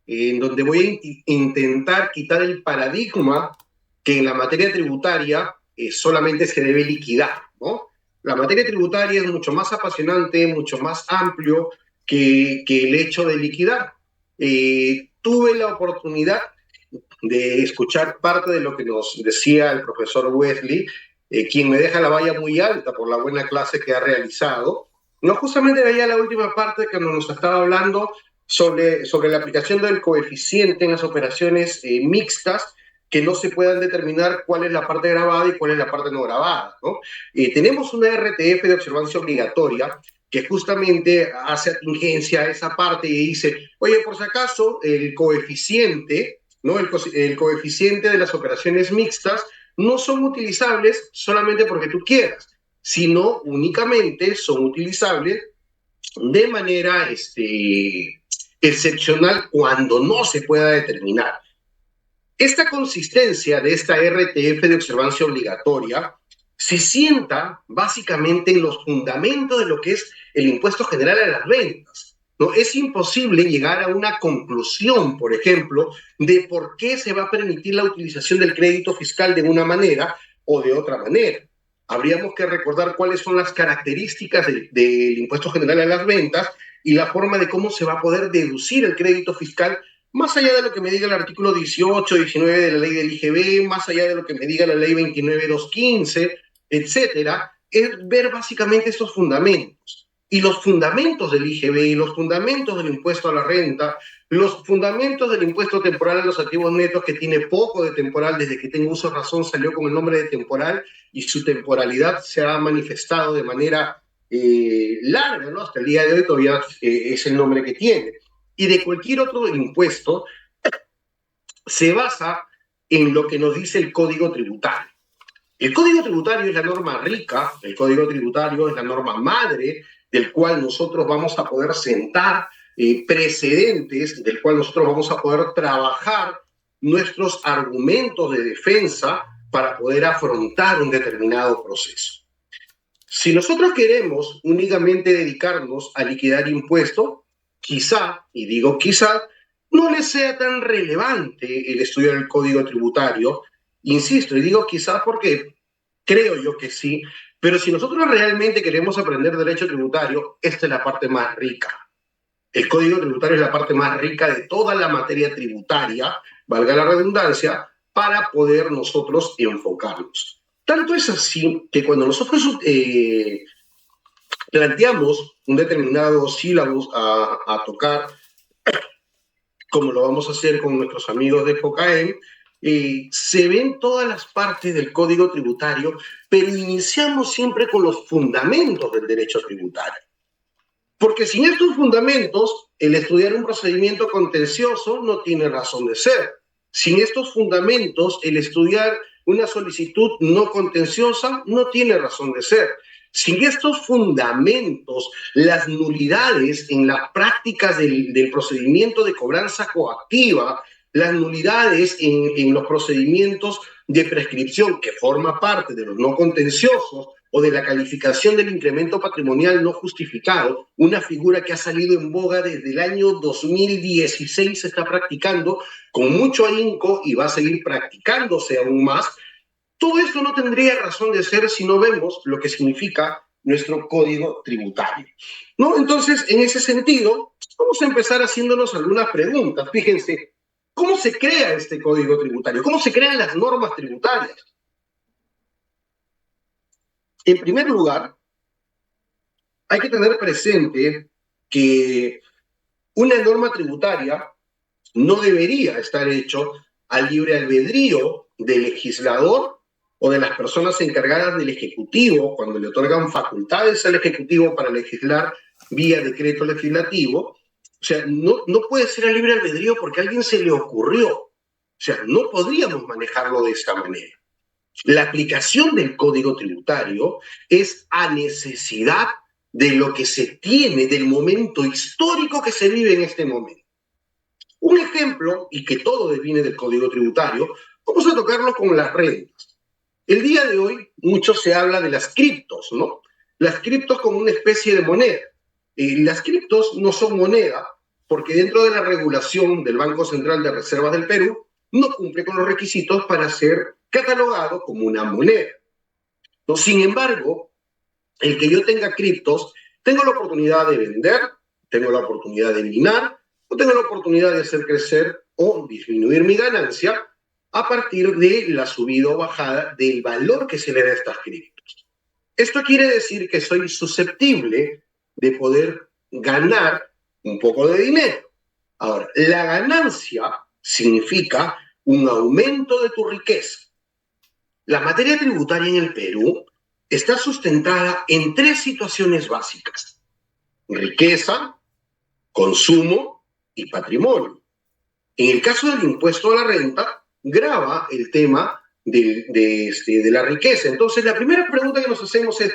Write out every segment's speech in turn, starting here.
en donde voy a intentar quitar el paradigma que en la materia tributaria solamente se debe liquidar, ¿no? La materia tributaria es mucho más apasionante, mucho más amplio que el hecho de liquidar. Tuve la oportunidad de escuchar parte de lo que nos decía el profesor Wesley, quien me deja la valla muy alta por la buena clase que ha realizado. No, justamente veía la última parte que nos estaba hablando sobre la aplicación del coeficiente en las operaciones mixtas, que no se puedan determinar cuál es la parte grabada y cuál es la parte no grabada, ¿no? Tenemos una RTF de observancia obligatoria que justamente hace atingencia a esa parte y dice, oye, por si acaso, el coeficiente, ¿no? El coeficiente de las operaciones mixtas no son utilizables solamente porque tú quieras, sino únicamente son utilizables de manera excepcional cuando no se pueda determinar. Esta consistencia de esta RTF de observancia obligatoria se sienta básicamente en los fundamentos de lo que es el impuesto general a las rentas. ¿No? Es imposible llegar a una conclusión, por ejemplo, de por qué se va a permitir la utilización del crédito fiscal de una manera o de otra manera. Habríamos que recordar cuáles son las características del impuesto general a las rentas y la forma de cómo se va a poder deducir el crédito fiscal más allá de lo que me diga el artículo 18, 19 de la ley del IGB, más allá de lo que me diga la ley 29.215, etcétera, es ver básicamente estos fundamentos. Y los fundamentos del IGB, los fundamentos del impuesto a la renta, los fundamentos del impuesto temporal a los activos netos, que tiene poco de temporal, desde que tengo uso de razón salió con el nombre de temporal y su temporalidad se ha manifestado de manera larga, ¿no? Hasta el día de hoy todavía es el nombre que tiene. Y de cualquier otro impuesto se basa en lo que nos dice el Código Tributario. El Código Tributario es la norma rica, el Código Tributario es la norma madre, del cual nosotros vamos a poder sentar precedentes, del cual nosotros vamos a poder trabajar nuestros argumentos de defensa para poder afrontar un determinado proceso. Si nosotros queremos únicamente dedicarnos a liquidar impuestos, quizá, y digo quizá, no les sea tan relevante el estudio del Código Tributario. Insisto, y digo quizá porque creo yo que sí, pero si nosotros realmente queremos aprender derecho tributario, esta es la parte más rica. El Código Tributario es la parte más rica de toda la materia tributaria, valga la redundancia, para poder nosotros enfocarnos. Tanto es así que cuando nosotros planteamos un determinado sílabus a tocar, como lo vamos a hacer con nuestros amigos de FOCAEM, se ven todas las partes del Código Tributario, pero iniciamos siempre con los fundamentos del derecho tributario. Porque sin estos fundamentos, el estudiar un procedimiento contencioso no tiene razón de ser. Sin estos fundamentos, el estudiar una solicitud no contenciosa no tiene razón de ser. Sin estos fundamentos, las nulidades en las prácticas del procedimiento de cobranza coactiva, las nulidades en los procedimientos de prescripción que forma parte de los no contenciosos, o de la calificación del incremento patrimonial no justificado, una figura que ha salido en boga desde el año 2016, se está practicando con mucho ahínco y va a seguir practicándose aún más. Todo esto no tendría razón de ser si no vemos lo que significa nuestro código tributario, ¿no? Entonces, en ese sentido, vamos a empezar haciéndonos algunas preguntas. Fíjense, ¿cómo se crea este código tributario? ¿Cómo se crean las normas tributarias? En primer lugar, hay que tener presente que una norma tributaria no debería estar hecho al libre albedrío del legislador o de las personas encargadas del Ejecutivo cuando le otorgan facultades al Ejecutivo para legislar vía decreto legislativo. O sea, no puede ser al libre albedrío porque a alguien se le ocurrió. O sea, no podríamos manejarlo de esta manera. La aplicación del Código Tributario es a necesidad de lo que se tiene, del momento histórico que se vive en este momento. Un ejemplo, y que todo viene del Código Tributario, vamos a tocarlo con las rentas. El día de hoy mucho se habla de las criptos, ¿no? Las criptos como una especie de moneda. Las criptos no son moneda porque dentro de la regulación del Banco Central de Reservas del Perú no cumple con los requisitos para ser catalogado como una moneda. ¿No? Sin embargo, el que yo tenga criptos, tengo la oportunidad de vender, tengo la oportunidad de minar, o tengo la oportunidad de hacer crecer o disminuir mi ganancia a partir de la subida o bajada del valor que se le da a estas criptos. Esto quiere decir que soy susceptible de poder ganar un poco de dinero. Ahora, la ganancia significa un aumento de tu riqueza. La materia tributaria en el Perú está sustentada en tres situaciones básicas: riqueza, consumo y patrimonio. En el caso del impuesto a la renta, grava el tema de la riqueza. Entonces, la primera pregunta que nos hacemos es,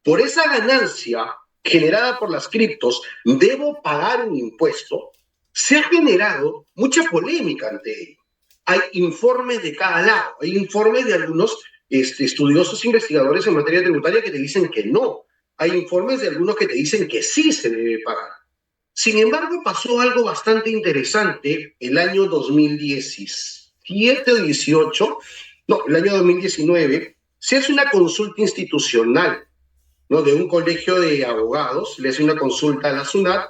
¿por esa ganancia generada por las criptos debo pagar un impuesto? Se ha generado mucha polémica ante ello. Hay informes de cada lado, hay informes de algunos estudiosos investigadores en materia tributaria que te dicen que no, hay informes de algunos que te dicen que sí se debe pagar. Sin embargo, pasó algo bastante interesante el año 2017 o 18, no, el año 2019, se hace una consulta institucional, ¿no? De un colegio de abogados, le hace una consulta a la SUNAT,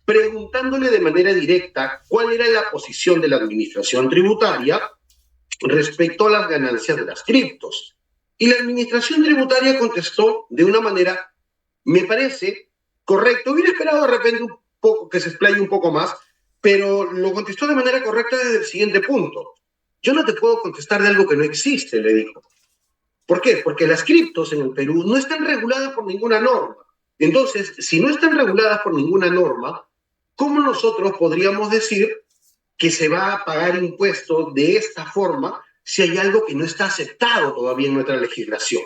preguntándole de manera directa cuál era la posición de la administración tributaria respecto a las ganancias de las criptos. Y la administración tributaria contestó de una manera, me parece, correcta. Hubiera esperado de repente un poco que se explaye un poco más, pero lo contestó de manera correcta desde el siguiente punto. Yo no te puedo contestar de algo que no existe, le dijo. ¿Por qué? Porque las criptos en el Perú no están reguladas por ninguna norma. Entonces, si no están reguladas por ninguna norma, ¿cómo nosotros podríamos decir que se va a pagar impuestos de esta forma si hay algo que no está aceptado todavía en nuestra legislación?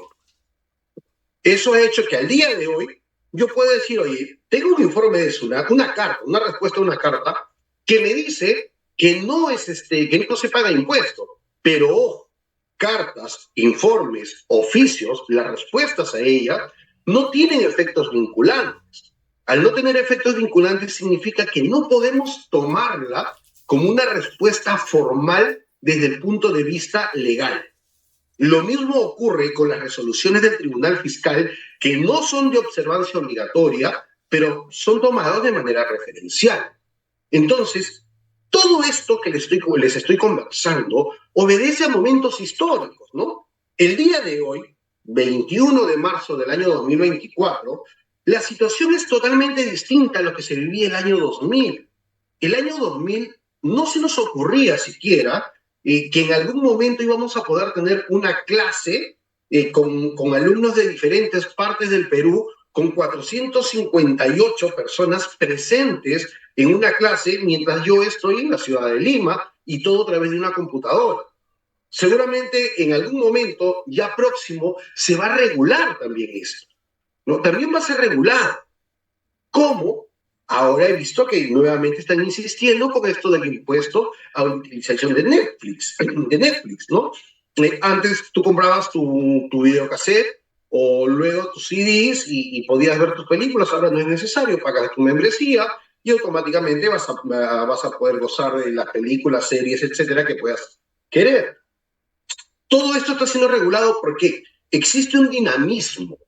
Eso ha hecho que al día de hoy yo pueda decir, oye, tengo un informe de SUNAT, una carta, una respuesta a una carta que me dice que no que no se paga impuesto, pero ojo, cartas, informes, oficios, las respuestas a ellas no tienen efectos vinculantes. Al no tener efectos vinculantes significa que no podemos tomarla como una respuesta formal desde el punto de vista legal. Lo mismo ocurre con las resoluciones del Tribunal Fiscal, que no son de observancia obligatoria, pero son tomadas de manera referencial. Entonces, todo esto que les estoy conversando obedece a momentos históricos, ¿no? El día de hoy, 21 de marzo del año 2024, la situación es totalmente distinta a lo que se vivía el año 2000. El año 2000 no se nos ocurría siquiera que en algún momento íbamos a poder tener una clase con alumnos de diferentes partes del Perú, con 458 personas presentes en una clase, mientras yo estoy en la ciudad de Lima y todo a través de una computadora. Seguramente en algún momento ya próximo se va a regular también esto, ¿no? También va a ser regulado. ¿Cómo? Ahora he visto que nuevamente están insistiendo con esto del impuesto a la utilización de Netflix, ¿no? Antes tú comprabas tu videocassette o luego tus CDs y podías ver tus películas, ahora no es necesario, pagas tu membresía y automáticamente vas a poder gozar de las películas, series, etcétera, que puedas querer. Todo esto está siendo regulado porque existe un dinamismo.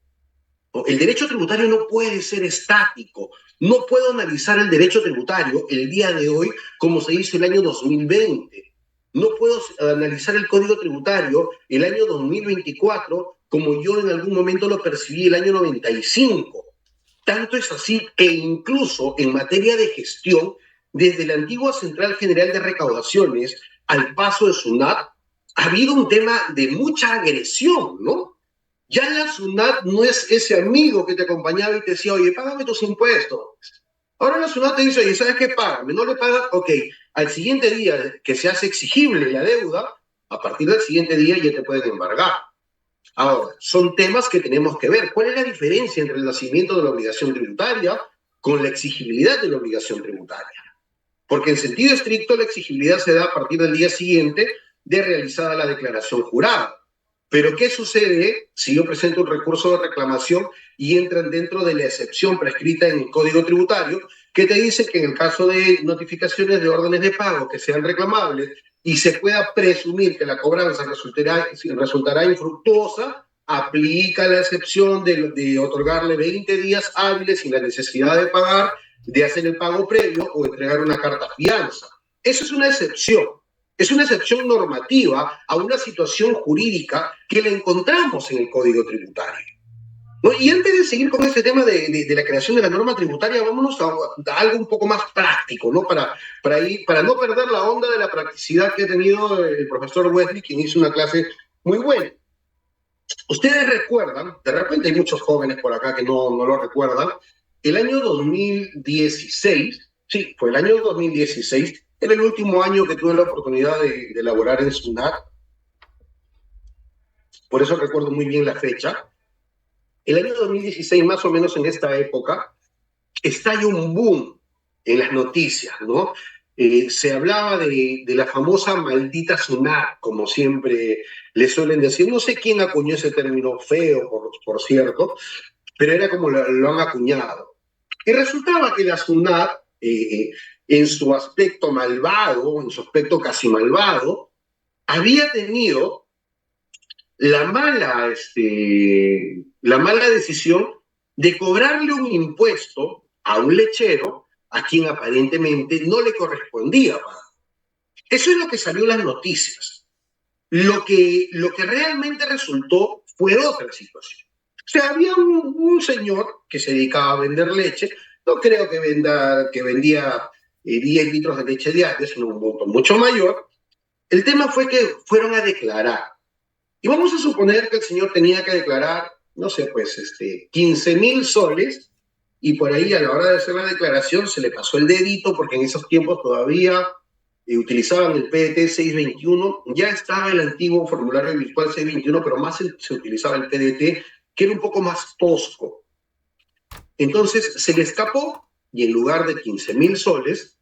El derecho tributario no puede ser estático. No puedo analizar el derecho tributario el día de hoy como se hizo el año 2020. No puedo analizar el Código Tributario el año 2024 como yo en algún momento lo percibí el año 95. Tanto es así que incluso en materia de gestión, desde la antigua Central General de Recaudaciones al paso de SUNAT, ha habido un tema de mucha agresión, ¿no? Ya la SUNAT no es ese amigo que te acompañaba y te decía, oye, págame tus impuestos. Ahora la SUNAT te dice, oye, ¿sabes qué? Págame. ¿No le pagas? Ok. Al siguiente día que se hace exigible la deuda, a partir del siguiente día ya te pueden embargar. Ahora, son temas que tenemos que ver. ¿Cuál es la diferencia entre el nacimiento de la obligación tributaria con la exigibilidad de la obligación tributaria? Porque en sentido estricto la exigibilidad se da a partir del día siguiente de realizada la declaración jurada. Pero ¿qué sucede si yo presento un recurso de reclamación y entran dentro de la excepción prescrita en el Código Tributario que te dice que en el caso de notificaciones de órdenes de pago que sean reclamables y se pueda presumir que la cobranza resultará infructuosa, aplica la excepción de otorgarle 20 días hábiles sin la necesidad de pagar, de hacer el pago previo o entregar una carta fianza. Eso es una excepción normativa a una situación jurídica que la encontramos en el Código Tributario. ¿No? Y antes de seguir con este tema de la creación de la norma tributaria, vámonos a algo un poco más práctico, ¿no? Para no perder la onda de la practicidad que ha tenido el profesor Wesley, quien hizo una clase muy buena. Ustedes recuerdan, de repente hay muchos jóvenes por acá que no lo recuerdan, el año 2016, sí, fue el año 2016, era el último año que tuve la oportunidad de elaborar en SUNAT, por eso recuerdo muy bien la fecha. El año 2016, más o menos en esta época, estalla un boom en las noticias, ¿no? Se hablaba de la famosa maldita SUNAT, como siempre le suelen decir. No sé quién acuñó ese término feo, por cierto, pero era como lo han acuñado. Y resultaba que la SUNAT, en su aspecto malvado, en su aspecto casi malvado, había tenido la mala decisión de cobrarle un impuesto a un lechero a quien aparentemente no le correspondía pagar. Eso es lo que salió en las noticias. Lo que realmente resultó fue otra situación. O sea, había un señor que se dedicaba a vender leche, no creo que vendía 10 litros de leche diaria, sino un monto mucho mayor. El tema fue que fueron a declarar. Y vamos a suponer que el señor tenía que declarar, no sé, pues 15.000 soles, y por ahí a la hora de hacer la declaración se le pasó el dedito, porque en esos tiempos todavía utilizaban el PDT 621, ya estaba el antiguo formulario virtual 621, pero más se utilizaba el PDT, que era un poco más tosco. Entonces se le escapó y en lugar de 15.000 soles,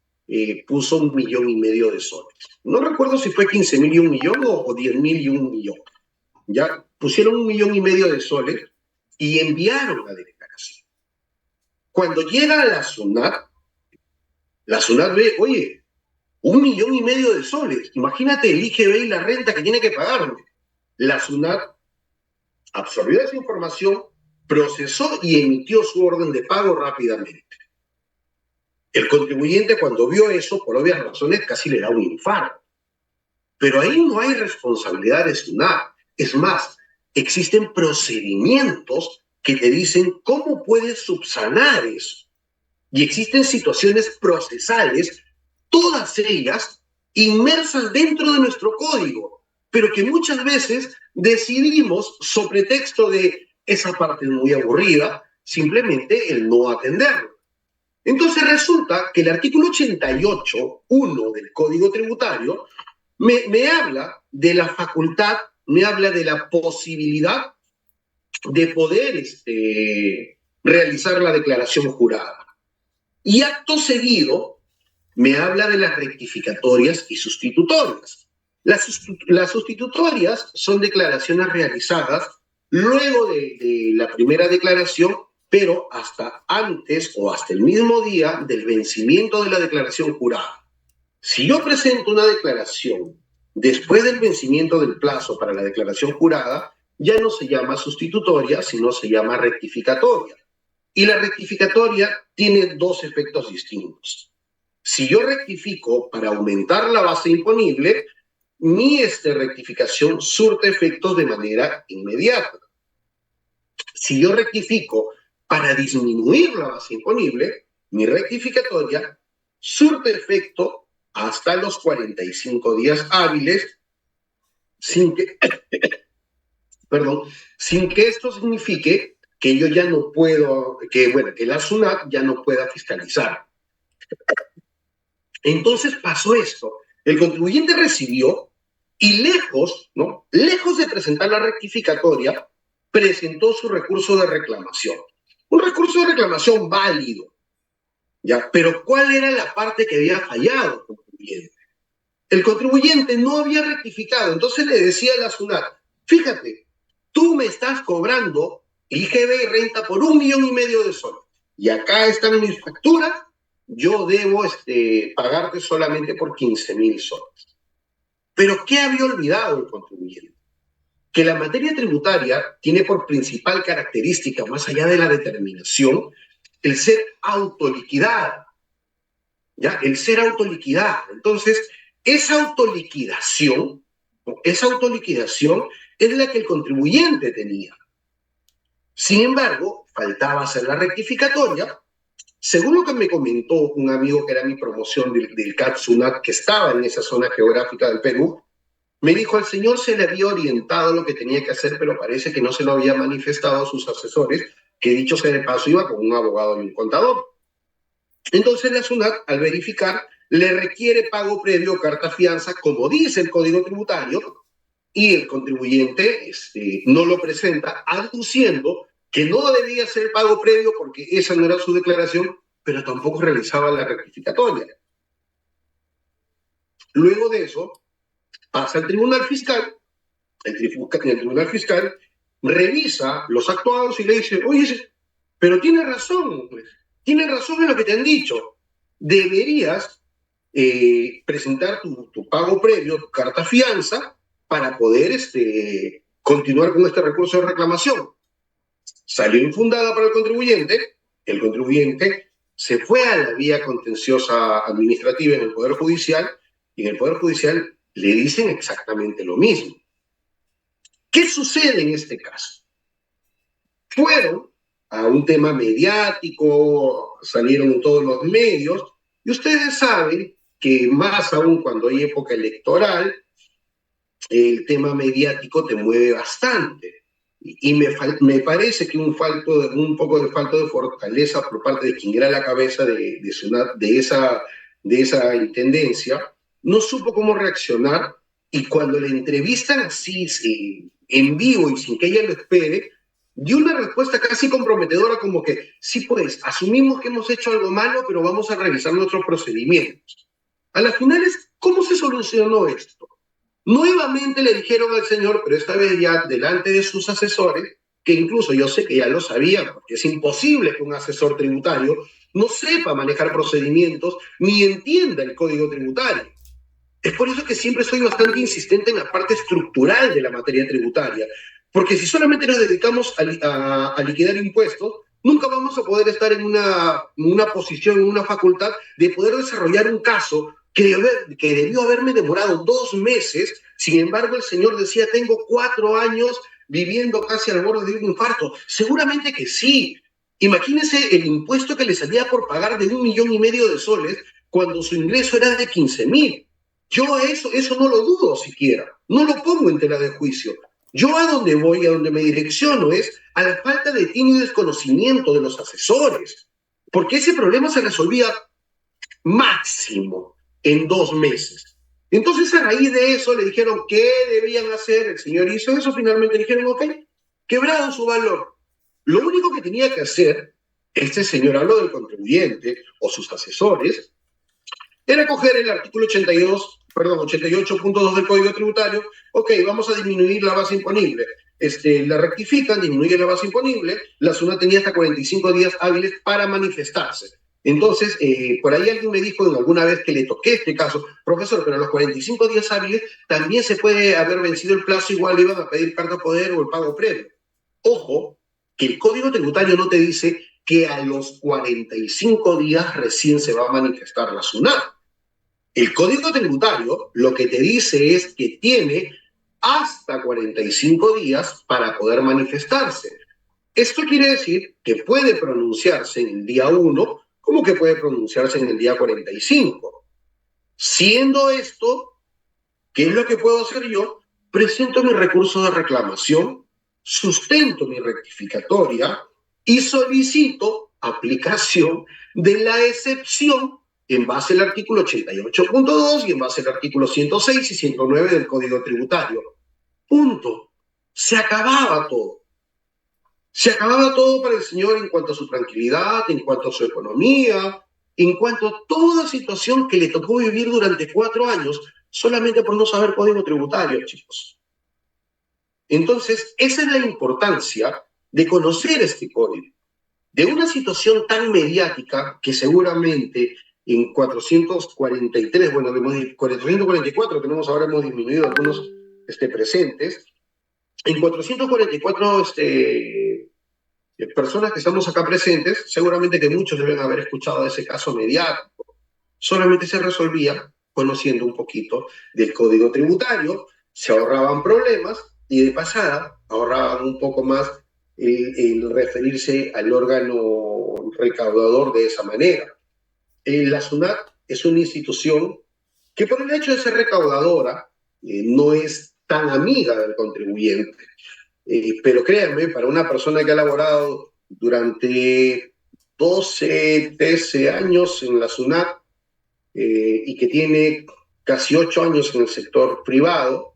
puso 1,5 millones de soles. No recuerdo si fue 15.000 y 1 millón o 10.000 y 1 millón. Ya pusieron 1,5 millones de soles y enviaron la declaración. Cuando llega a la SUNAT ve, oye, 1,5 millones de soles. Imagínate el IGB y la renta que tiene que pagarme. La SUNAT absorbió esa información, procesó y emitió su orden de pago rápidamente. El contribuyente, cuando vio eso, por obvias razones, casi le da un infarto. Pero ahí no hay responsabilidad de SUNAT. Es más, existen procedimientos que te dicen cómo puedes subsanar eso. Y existen situaciones procesales, todas ellas inmersas dentro de nuestro código, pero que muchas veces decidimos, sobre texto de esa parte muy aburrida, simplemente el no atenderlo. Entonces resulta que el artículo 88.1 del Código Tributario me habla de la facultad, me habla de la posibilidad de poder realizar la declaración jurada. Y acto seguido me habla de las rectificatorias y sustitutorias. Las sustitutorias son declaraciones realizadas luego de la primera declaración, pero hasta antes o hasta el mismo día del vencimiento de la declaración jurada. Si yo presento una declaración después del vencimiento del plazo para la declaración jurada, ya no se llama sustitutoria, sino se llama rectificatoria. Y la rectificatoria tiene dos efectos distintos. Si yo rectifico para aumentar la base imponible, mi rectificación surte efectos de manera inmediata. Si yo rectifico para disminuir la base imponible, mi rectificatoria surte efecto hasta los 45 días hábiles sin que, sin que esto signifique que yo ya no puedo, que la SUNAT ya no pueda fiscalizar. Entonces pasó esto. El contribuyente recibió y lejos de presentar la rectificatoria, presentó su recurso de reclamación. Un recurso de reclamación válido, ¿ya? Pero ¿cuál era la parte que había fallado el contribuyente? El contribuyente no había rectificado, entonces le decía a la SUNAT, fíjate, tú me estás cobrando IGB y renta por 1,5 millones de soles. Y acá están mis facturas yo debo pagarte solamente por 15.000 soles. Pero ¿qué había olvidado el contribuyente? Que la materia tributaria tiene por principal característica, más allá de la determinación, el ser autoliquidada, ¿ya? El ser autoliquidada. Entonces, esa autoliquidación, esa autoliquidación es la que el contribuyente tenía. Sin embargo, faltaba hacer la rectificatoria. Según lo que me comentó un amigo que era mi promoción del CAT SUNAT, que estaba en esa zona geográfica del Perú, me dijo, al señor se le había orientado lo que tenía que hacer, pero parece que no se lo había manifestado a sus asesores, que dicho sea de paso iba con un abogado y un contador. Entonces la SUNAT, al verificar, le requiere pago previo o carta fianza, como dice el Código Tributario, y el contribuyente no lo presenta, aduciendo que no debía ser pago previo porque esa no era su declaración, pero tampoco realizaba la rectificatoria. Luego de eso, pasa al Tribunal Fiscal, el Tribunal Fiscal revisa los actuados y le dice, oye, pero tiene razón en lo que te han dicho, deberías presentar tu pago previo, tu carta fianza, para poder continuar con este recurso de reclamación. Salió infundada para el contribuyente se fue a la vía contenciosa administrativa en el Poder Judicial, y en el Poder Judicial le dicen exactamente lo mismo. ¿Qué sucede en este caso? Fueron a un tema mediático, salieron en todos los medios, y ustedes saben que más aún cuando hay época electoral, el tema mediático te mueve bastante. Y me parece que un poco de falta de fortaleza por parte de quien era la cabeza de esa intendencia, no supo cómo reaccionar, y cuando le entrevistan así en vivo y sin que ella lo espere, dio una respuesta casi comprometedora como que, sí, pues, asumimos que hemos hecho algo malo, pero vamos a revisar nuestros procedimientos. A las finales, ¿cómo se solucionó esto? Nuevamente le dijeron al señor, pero esta vez ya delante de sus asesores, que incluso yo sé que ya lo sabían, porque es imposible que un asesor tributario no sepa manejar procedimientos ni entienda el código tributario. Es por eso que siempre soy bastante insistente en la parte estructural de la materia tributaria, porque si solamente nos dedicamos a liquidar impuestos, nunca vamos a poder estar en una posición, en una facultad de poder desarrollar un caso que debió haberme demorado 2 meses. Sin embargo, el señor decía, tengo 4 años viviendo casi al borde de un infarto. Seguramente que sí. Imagínense el impuesto que le salía por pagar de 1,5 millones de soles cuando su ingreso era de 15.000. Yo eso no lo dudo siquiera, no lo pongo en tela de juicio. Yo a donde voy, a donde me direcciono es a la falta de tino y desconocimiento de los asesores, porque ese problema se resolvía máximo en 2 meses. Entonces, a raíz de eso le dijeron qué debían hacer, el señor hizo eso, finalmente le dijeron, ok, quebrado su valor. Lo único que tenía que hacer este señor, habló del contribuyente o sus asesores, era coger el artículo 82, perdón, 88.2 del Código Tributario. Ok, vamos a disminuir la base imponible. La rectifican, disminuyen la base imponible. La SUNAT tenía hasta 45 días hábiles para manifestarse. Entonces, por ahí alguien me dijo alguna vez que le toqué este caso, profesor, pero a los 45 días hábiles también se puede haber vencido el plazo, igual iban a pedir carta poder o el pago previo. Ojo, que el Código Tributario no te dice que a los 45 días recién se va a manifestar la SUNAT. El Código Tributario lo que te dice es que tiene hasta 45 días para poder manifestarse. Esto quiere decir que puede pronunciarse en el día 1 como que puede pronunciarse en el día 45. Siendo esto, ¿qué es lo que puedo hacer yo? Presento mi recurso de reclamación, sustento mi rectificatoria y solicito aplicación de la excepción en base al artículo 88.2 y en base al artículo 106 y 109 del Código Tributario. Punto. Se acababa todo. Se acababa todo para el señor en cuanto a su tranquilidad, en cuanto a su economía, en cuanto a toda situación que le tocó vivir durante 4 años solamente por no saber código tributario, chicos. Entonces, esa es la importancia de conocer este código. de una situación tan mediática que seguramente en 443, bueno, 444 tenemos ahora, hemos disminuido algunos presentes, en 444 personas que estamos acá presentes, seguramente que muchos deben haber escuchado de ese caso mediático. Solamente se resolvía conociendo un poquito del código tributario, se ahorraban problemas y de pasada ahorraban un poco más el referirse al órgano recaudador de esa manera. La SUNAT es una institución que por el hecho de ser recaudadora no es tan amiga del contribuyente. Pero créanme, para una persona que ha laborado durante 12, 13 años en la SUNAT y que tiene casi 8 años en el sector privado,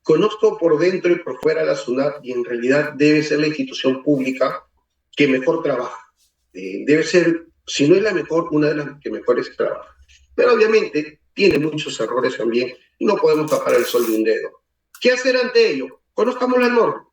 conozco por dentro y por fuera la SUNAT y en realidad debe ser la institución pública que mejor trabaja. Debe ser, si no es la mejor, una de las que mejores trabaja. Pero obviamente tiene muchos errores también y no podemos tapar el sol de un dedo. ¿Qué hacer ante ello? Conozcamos la norma.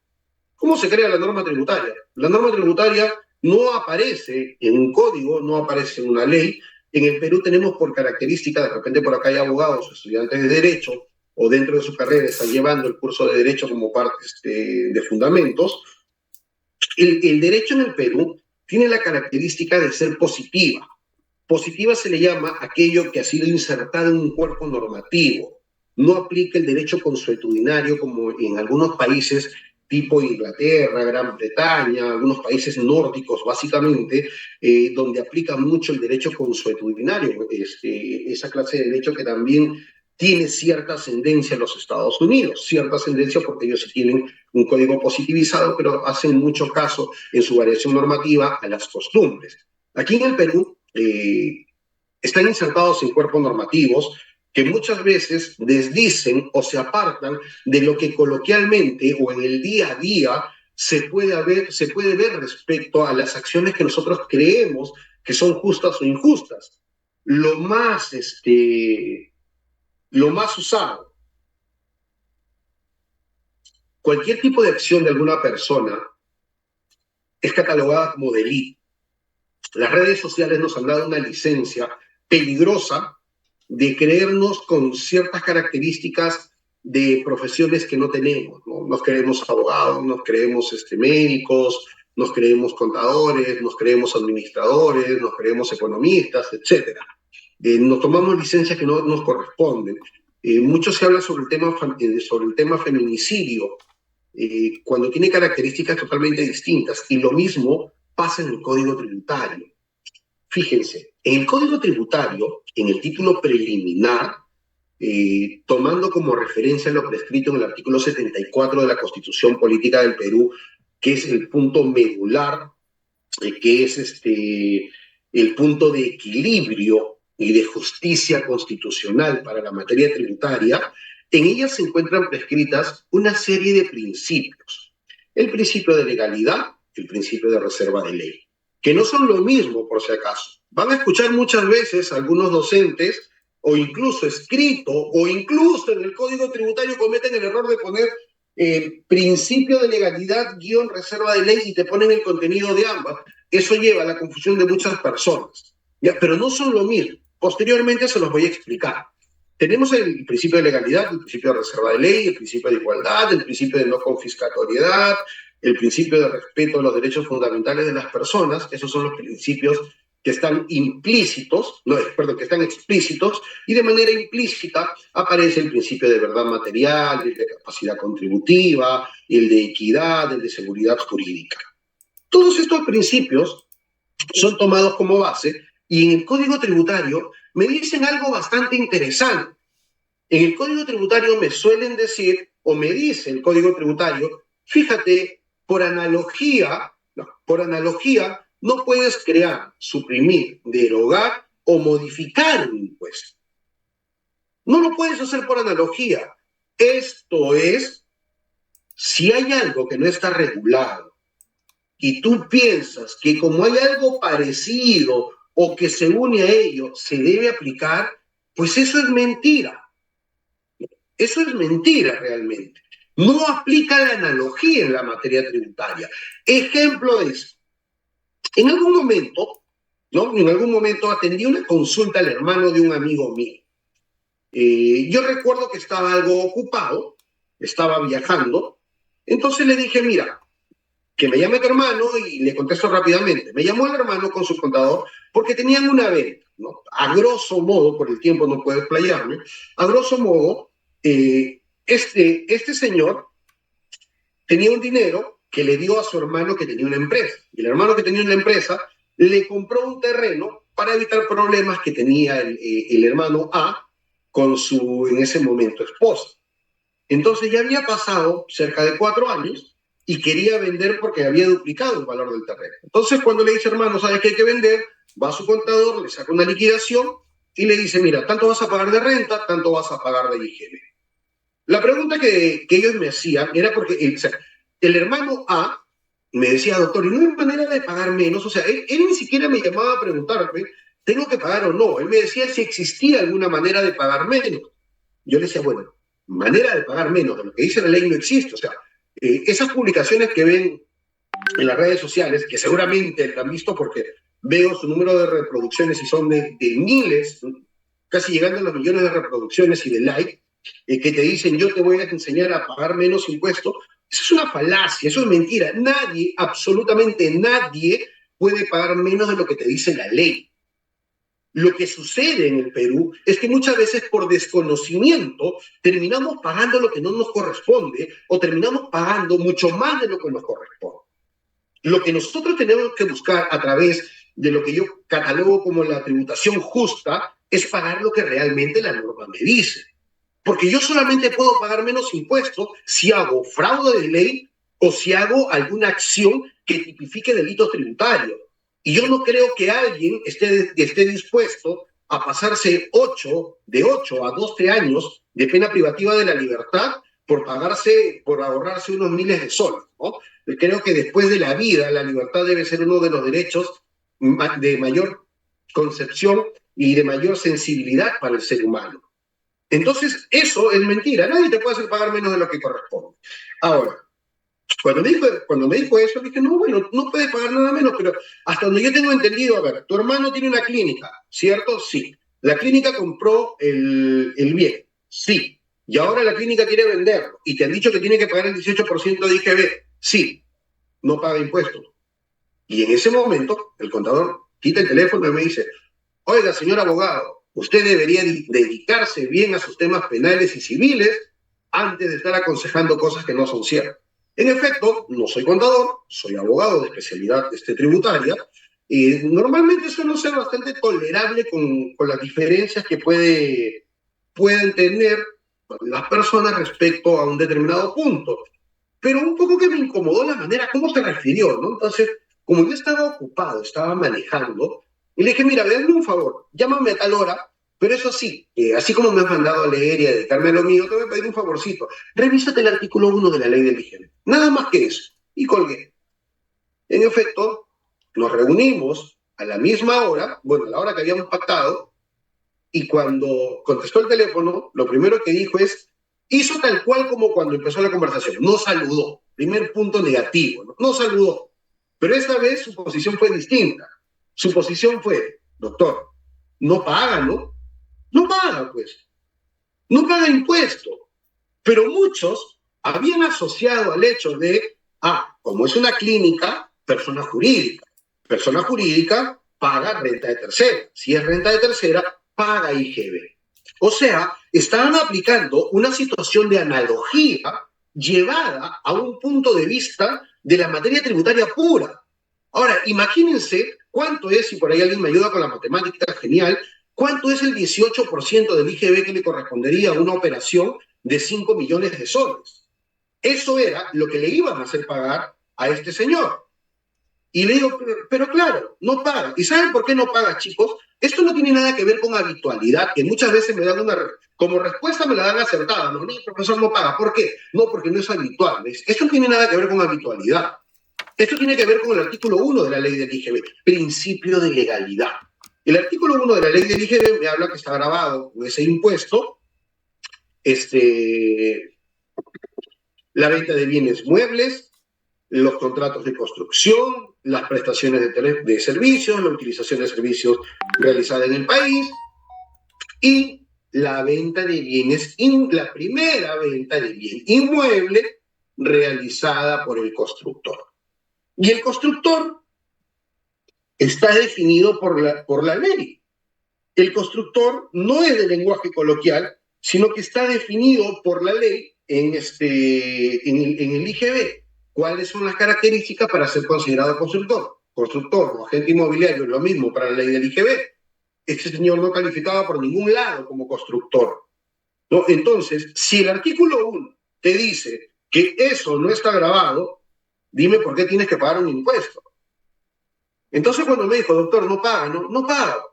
¿Cómo se crea la norma tributaria? La norma tributaria no aparece en un código, no aparece en una ley. En el Perú tenemos por característica, de repente por acá hay abogados o estudiantes de Derecho, o dentro de su carrera están llevando el curso de Derecho como parte de fundamentos. El derecho en el Perú tiene la característica de ser positiva. Positiva se le llama aquello que ha sido insertado en un cuerpo normativo. No aplica el derecho consuetudinario como en algunos países tipo Inglaterra, Gran Bretaña, algunos países nórdicos básicamente, donde aplica mucho el derecho consuetudinario, esa clase de derecho que también tiene cierta ascendencia en los Estados Unidos, cierta ascendencia porque ellos sí tienen un código positivizado, pero hacen mucho caso en su variación normativa a las costumbres. Aquí en el Perú están insertados en cuerpos normativos que muchas veces desdicen o se apartan de lo que coloquialmente o en el día a día se puede ver respecto a las acciones que nosotros creemos que son justas o injustas. Lo más, lo más usado, cualquier tipo de acción de alguna persona es catalogada como delito. Las redes sociales nos han dado una licencia peligrosa de creernos con ciertas características de profesiones que no tenemos, ¿no? Nos creemos abogados, nos creemos médicos, nos creemos contadores, nos creemos administradores, nos creemos economistas, etc. Nos tomamos licencias que no nos corresponden. Mucho se habla sobre el tema feminicidio, cuando tiene características totalmente distintas, y lo mismo pasa en el Código Tributario. Fíjense, en el Código Tributario, en el título preliminar, tomando como referencia lo prescrito en el artículo 74 de la Constitución Política del Perú, que es el punto medular, que es el punto de equilibrio y de justicia constitucional para la materia tributaria, en ella se encuentran prescritas una serie de principios. El principio de legalidad, el principio de reserva de ley, que no son lo mismo por si acaso. Van a escuchar muchas veces algunos docentes, o incluso escrito, o incluso en el Código Tributario cometen el error de poner principio de legalidad guión reserva de ley y te ponen el contenido de ambas. Eso lleva a la confusión de muchas personas, ¿ya? Pero no son lo mismo. Posteriormente se los voy a explicar. Tenemos el principio de legalidad, el principio de reserva de ley, el principio de igualdad, el principio de no confiscatoriedad, el principio de respeto a los derechos fundamentales de las personas. Esos son los principios que están implícitos, no, perdón, que están explícitos, y de manera implícita aparece el principio de verdad material, el de capacidad contributiva, el de equidad, el de seguridad jurídica. Todos estos principios son tomados como base y en el Código Tributario me dicen algo bastante interesante. En el Código Tributario me suelen decir, o me dice el Código Tributario, fíjate, por analogía, no puedes crear, suprimir, derogar o modificar un impuesto. No lo puedes hacer por analogía. Esto es, si hay algo que no está regulado y tú piensas que como hay algo parecido o que se une a ello se debe aplicar, pues eso es mentira. Eso es mentira realmente. No aplica la analogía en la materia tributaria. Ejemplo de eso. En algún momento, ¿no? En algún momento atendí una consulta al hermano de un amigo mío. Yo recuerdo que estaba algo ocupado, estaba viajando, entonces le dije, mira, que me llame tu hermano y le contesto rápidamente. Me llamó el hermano con su contador porque tenían una venta, ¿no? A grosso modo, por el tiempo no puedo explayarme, a grosso modo, este señor tenía un dinero que le dio a su hermano que tenía una empresa. Y el hermano que tenía una empresa le compró un terreno para evitar problemas que tenía el hermano A con su, en ese momento, esposa. Entonces ya había pasado cerca de 4 años y quería vender porque había duplicado el valor del terreno. Entonces cuando le dice, hermano, ¿sabes qué hay que vender? Va a su contador, le saca una liquidación y le dice, mira, tanto vas a pagar de renta, tanto vas a pagar de IGB. La pregunta que ellos me hacían era porque o sea, el hermano A me decía, doctor, ¿y no hay manera de pagar menos? O sea, él ni siquiera me llamaba a preguntarme, ¿tengo que pagar o no? Él me decía si existía alguna manera de pagar menos. Yo le decía, bueno, manera de pagar menos de lo que dice la ley no existe. O sea, esas publicaciones que ven en las redes sociales, que seguramente la han visto porque veo su número de reproducciones y son de miles, casi llegando a los millones de reproducciones y de likes, que te dicen yo te voy a enseñar a pagar menos impuestos, eso es una falacia, eso es mentira. Nadie, absolutamente nadie, puede pagar menos de lo que te dice la ley. Lo que sucede en el Perú es que muchas veces por desconocimiento terminamos pagando lo que no nos corresponde o terminamos pagando mucho más de lo que nos corresponde. Lo que nosotros tenemos que buscar a través de lo que yo catalogo como la tributación justa es pagar lo que realmente la norma me dice. Porque yo solamente puedo pagar menos impuestos si hago fraude de ley o si hago alguna acción que tipifique delitos tributarios. Y yo no creo que alguien esté dispuesto a pasarse de 8 a 12 años de pena privativa de la libertad por ahorrarse unos miles de soles, ¿no? Creo que después de la vida, la libertad debe ser uno de los derechos de mayor concepción y de mayor sensibilidad para el ser humano. Entonces, eso es mentira. Nadie te puede hacer pagar menos de lo que corresponde. Ahora, cuando me dijo eso, dije, no, bueno, no puedes pagar nada menos, pero hasta donde yo tengo entendido, a ver, tu hermano tiene una clínica, ¿cierto? Sí. La clínica compró el bien, sí. Y ahora la clínica quiere venderlo y te han dicho que tiene que pagar el 18% de IGB, sí. No paga impuestos. Y en ese momento, el contador quita el teléfono y me dice, oiga, señor abogado, usted debería dedicarse bien a sus temas penales y civiles antes de estar aconsejando cosas que no son ciertas. En efecto, no soy contador, soy abogado de especialidad tributaria, y normalmente suelo ser bastante tolerable con las diferencias que pueden tener las personas respecto a un determinado punto. Pero un poco que me incomodó la manera como se refirió, ¿no? Entonces, como yo estaba ocupado, estaba manejando, y le dije, mira, hazme un favor, llámame a tal hora, pero eso sí, así como me has mandado a leer y a dedicarme a lo mío, te voy a pedir un favorcito. Revísate el artículo 1 de la ley del higiene. Nada más que eso. Y colgué. En efecto, nos reunimos a la misma hora, bueno, a la hora que habíamos pactado, y cuando contestó el teléfono, lo primero que dijo es, hizo tal cual como cuando empezó la conversación, no saludó. Primer punto negativo, no saludó. Pero esta vez su posición fue distinta. Su posición fue, doctor, no paga, ¿no? No paga, pues. No paga impuesto. Pero muchos habían asociado al hecho de, como es una clínica, persona jurídica. Persona jurídica paga renta de tercera. Si es renta de tercera, paga IGB. O sea, estaban aplicando una situación de analogía llevada a un punto de vista de la materia tributaria pura. Ahora, imagínense cuánto es, si por ahí alguien me ayuda con la matemática, genial, cuánto es el 18% del IGB que le correspondería a una operación de 5 millones de soles. Eso era lo que le iban a hacer pagar a este señor. Y le digo, pero claro, no paga. ¿Y saben por qué no paga, chicos? Esto no tiene nada que ver con habitualidad, que muchas veces me dan como respuesta me la dan acertada, no, el profesor no paga. ¿Por qué? No, porque no es habitual. ¿Ves? Esto no tiene nada que ver con habitualidad. Esto tiene que ver con el artículo 1 de la ley del IGB, principio de legalidad. El artículo 1 de la ley del IGB me habla que está grabado con ese impuesto, la venta de bienes muebles, los contratos de construcción, las prestaciones de servicios, la utilización de servicios realizada en el país y la venta de bienes, la primera venta de bien inmueble realizada por el constructor. Y el constructor está definido por la ley. El constructor no es de lenguaje coloquial, sino que está definido por la ley en el IGB. ¿Cuáles son las características para ser considerado constructor? Constructor o agente inmobiliario es lo mismo para la ley del IGB. Este señor no calificaba por ningún lado como constructor, ¿no? Entonces, si el artículo 1 te dice que eso no está grabado, dime por qué tienes que pagar un impuesto. Entonces, cuando me dijo, doctor, no paga, no paga.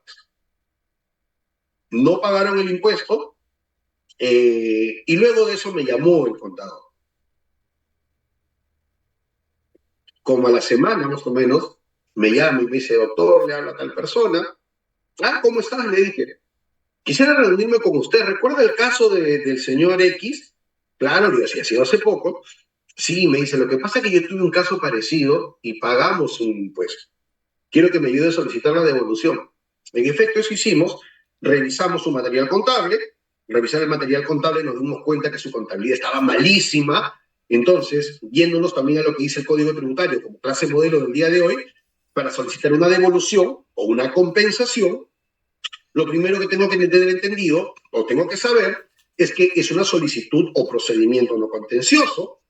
No pagaron el impuesto y luego de eso me llamó el contador. Como a la semana, más o menos, me llama y me dice, doctor, le habla a tal persona. Ah, ¿cómo estás? Le dije, quisiera reunirme con usted. ¿Recuerda el caso del señor X? Claro, le decía, ha sido hace poco. Sí, me dice, lo que pasa es que yo tuve un caso parecido y pagamos un impuesto. Quiero que me ayude a solicitar la devolución. En efecto, eso hicimos. Revisamos su material contable. Revisar el material contable nos dimos cuenta que su contabilidad estaba malísima. Entonces, yéndonos también a lo que dice el Código Tributario como clase modelo del día de hoy, para solicitar una devolución o una compensación, lo primero que tengo que tener entendido o tengo que saber es que es una solicitud o procedimiento no contencioso.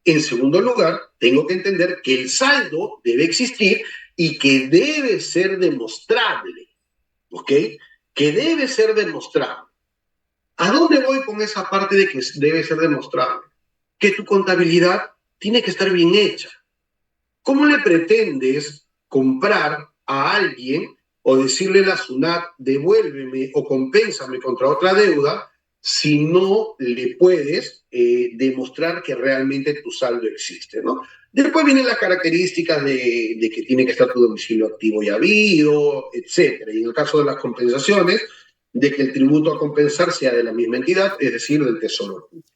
En segundo lugar, tengo que entender que el saldo debe existir y que debe ser demostrable, ¿ok? Que debe ser demostrable. ¿A dónde voy con esa parte de que debe ser demostrable? Que tu contabilidad tiene que estar bien hecha. ¿Cómo le pretendes comprar a alguien o decirle a la SUNAT, devuélveme o compénsame contra otra deuda, si no le puedes demostrar que realmente tu saldo existe, ¿no? Después vienen las características de que tiene que estar tu domicilio activo y habido, etcétera. Y en el caso de las compensaciones, de que el tributo a compensar sea de la misma entidad, es decir, del Tesoro Público.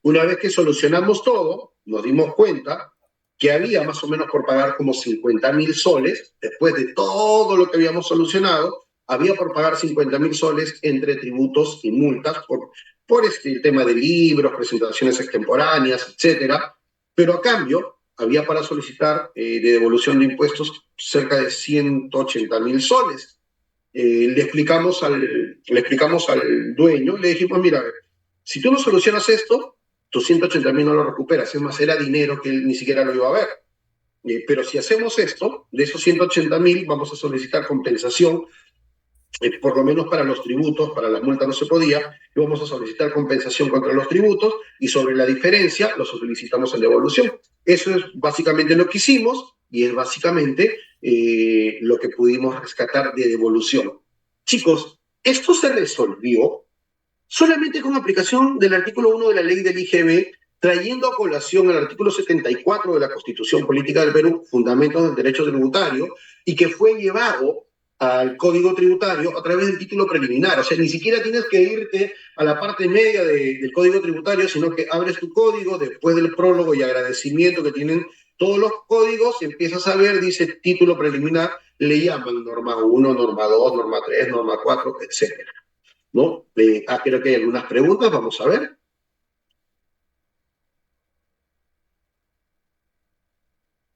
Una vez que solucionamos todo, nos dimos cuenta que había más o menos por pagar como 50.000 soles, después de todo lo que habíamos solucionado, había por pagar 50.000 soles entre tributos y multas por el tema de libros, presentaciones extemporáneas, etcétera, pero a cambio había para solicitar de devolución de impuestos cerca de 180.000 soles. Le explicamos al dueño, le dijimos, mira, si tú no solucionas esto, tus 180.000 no lo recuperas, es más, era dinero que él ni siquiera lo iba a ver. Pero si hacemos esto, de esos 180.000 vamos a solicitar compensación, por lo menos para los tributos, para las multas no se podía, y vamos a solicitar compensación contra los tributos, y sobre la diferencia lo solicitamos en devolución. Eso es básicamente lo que hicimos, y es básicamente lo que pudimos rescatar de devolución. Chicos, esto se resolvió solamente con aplicación del artículo 1 de la ley del IGB, trayendo a colación el artículo 74 de la Constitución Política del Perú, Fundamentos del Derecho Tributario, y que fue llevado al Código Tributario a través del título preliminar. O sea, ni siquiera tienes que irte a la parte media del Código Tributario, sino que abres tu código después del prólogo y agradecimiento que tienen todos los códigos, y empiezas a ver, dice título preliminar, le llaman norma 1, norma 2, norma 3, norma 4, etcétera, ¿no? Creo que hay algunas preguntas, vamos a ver.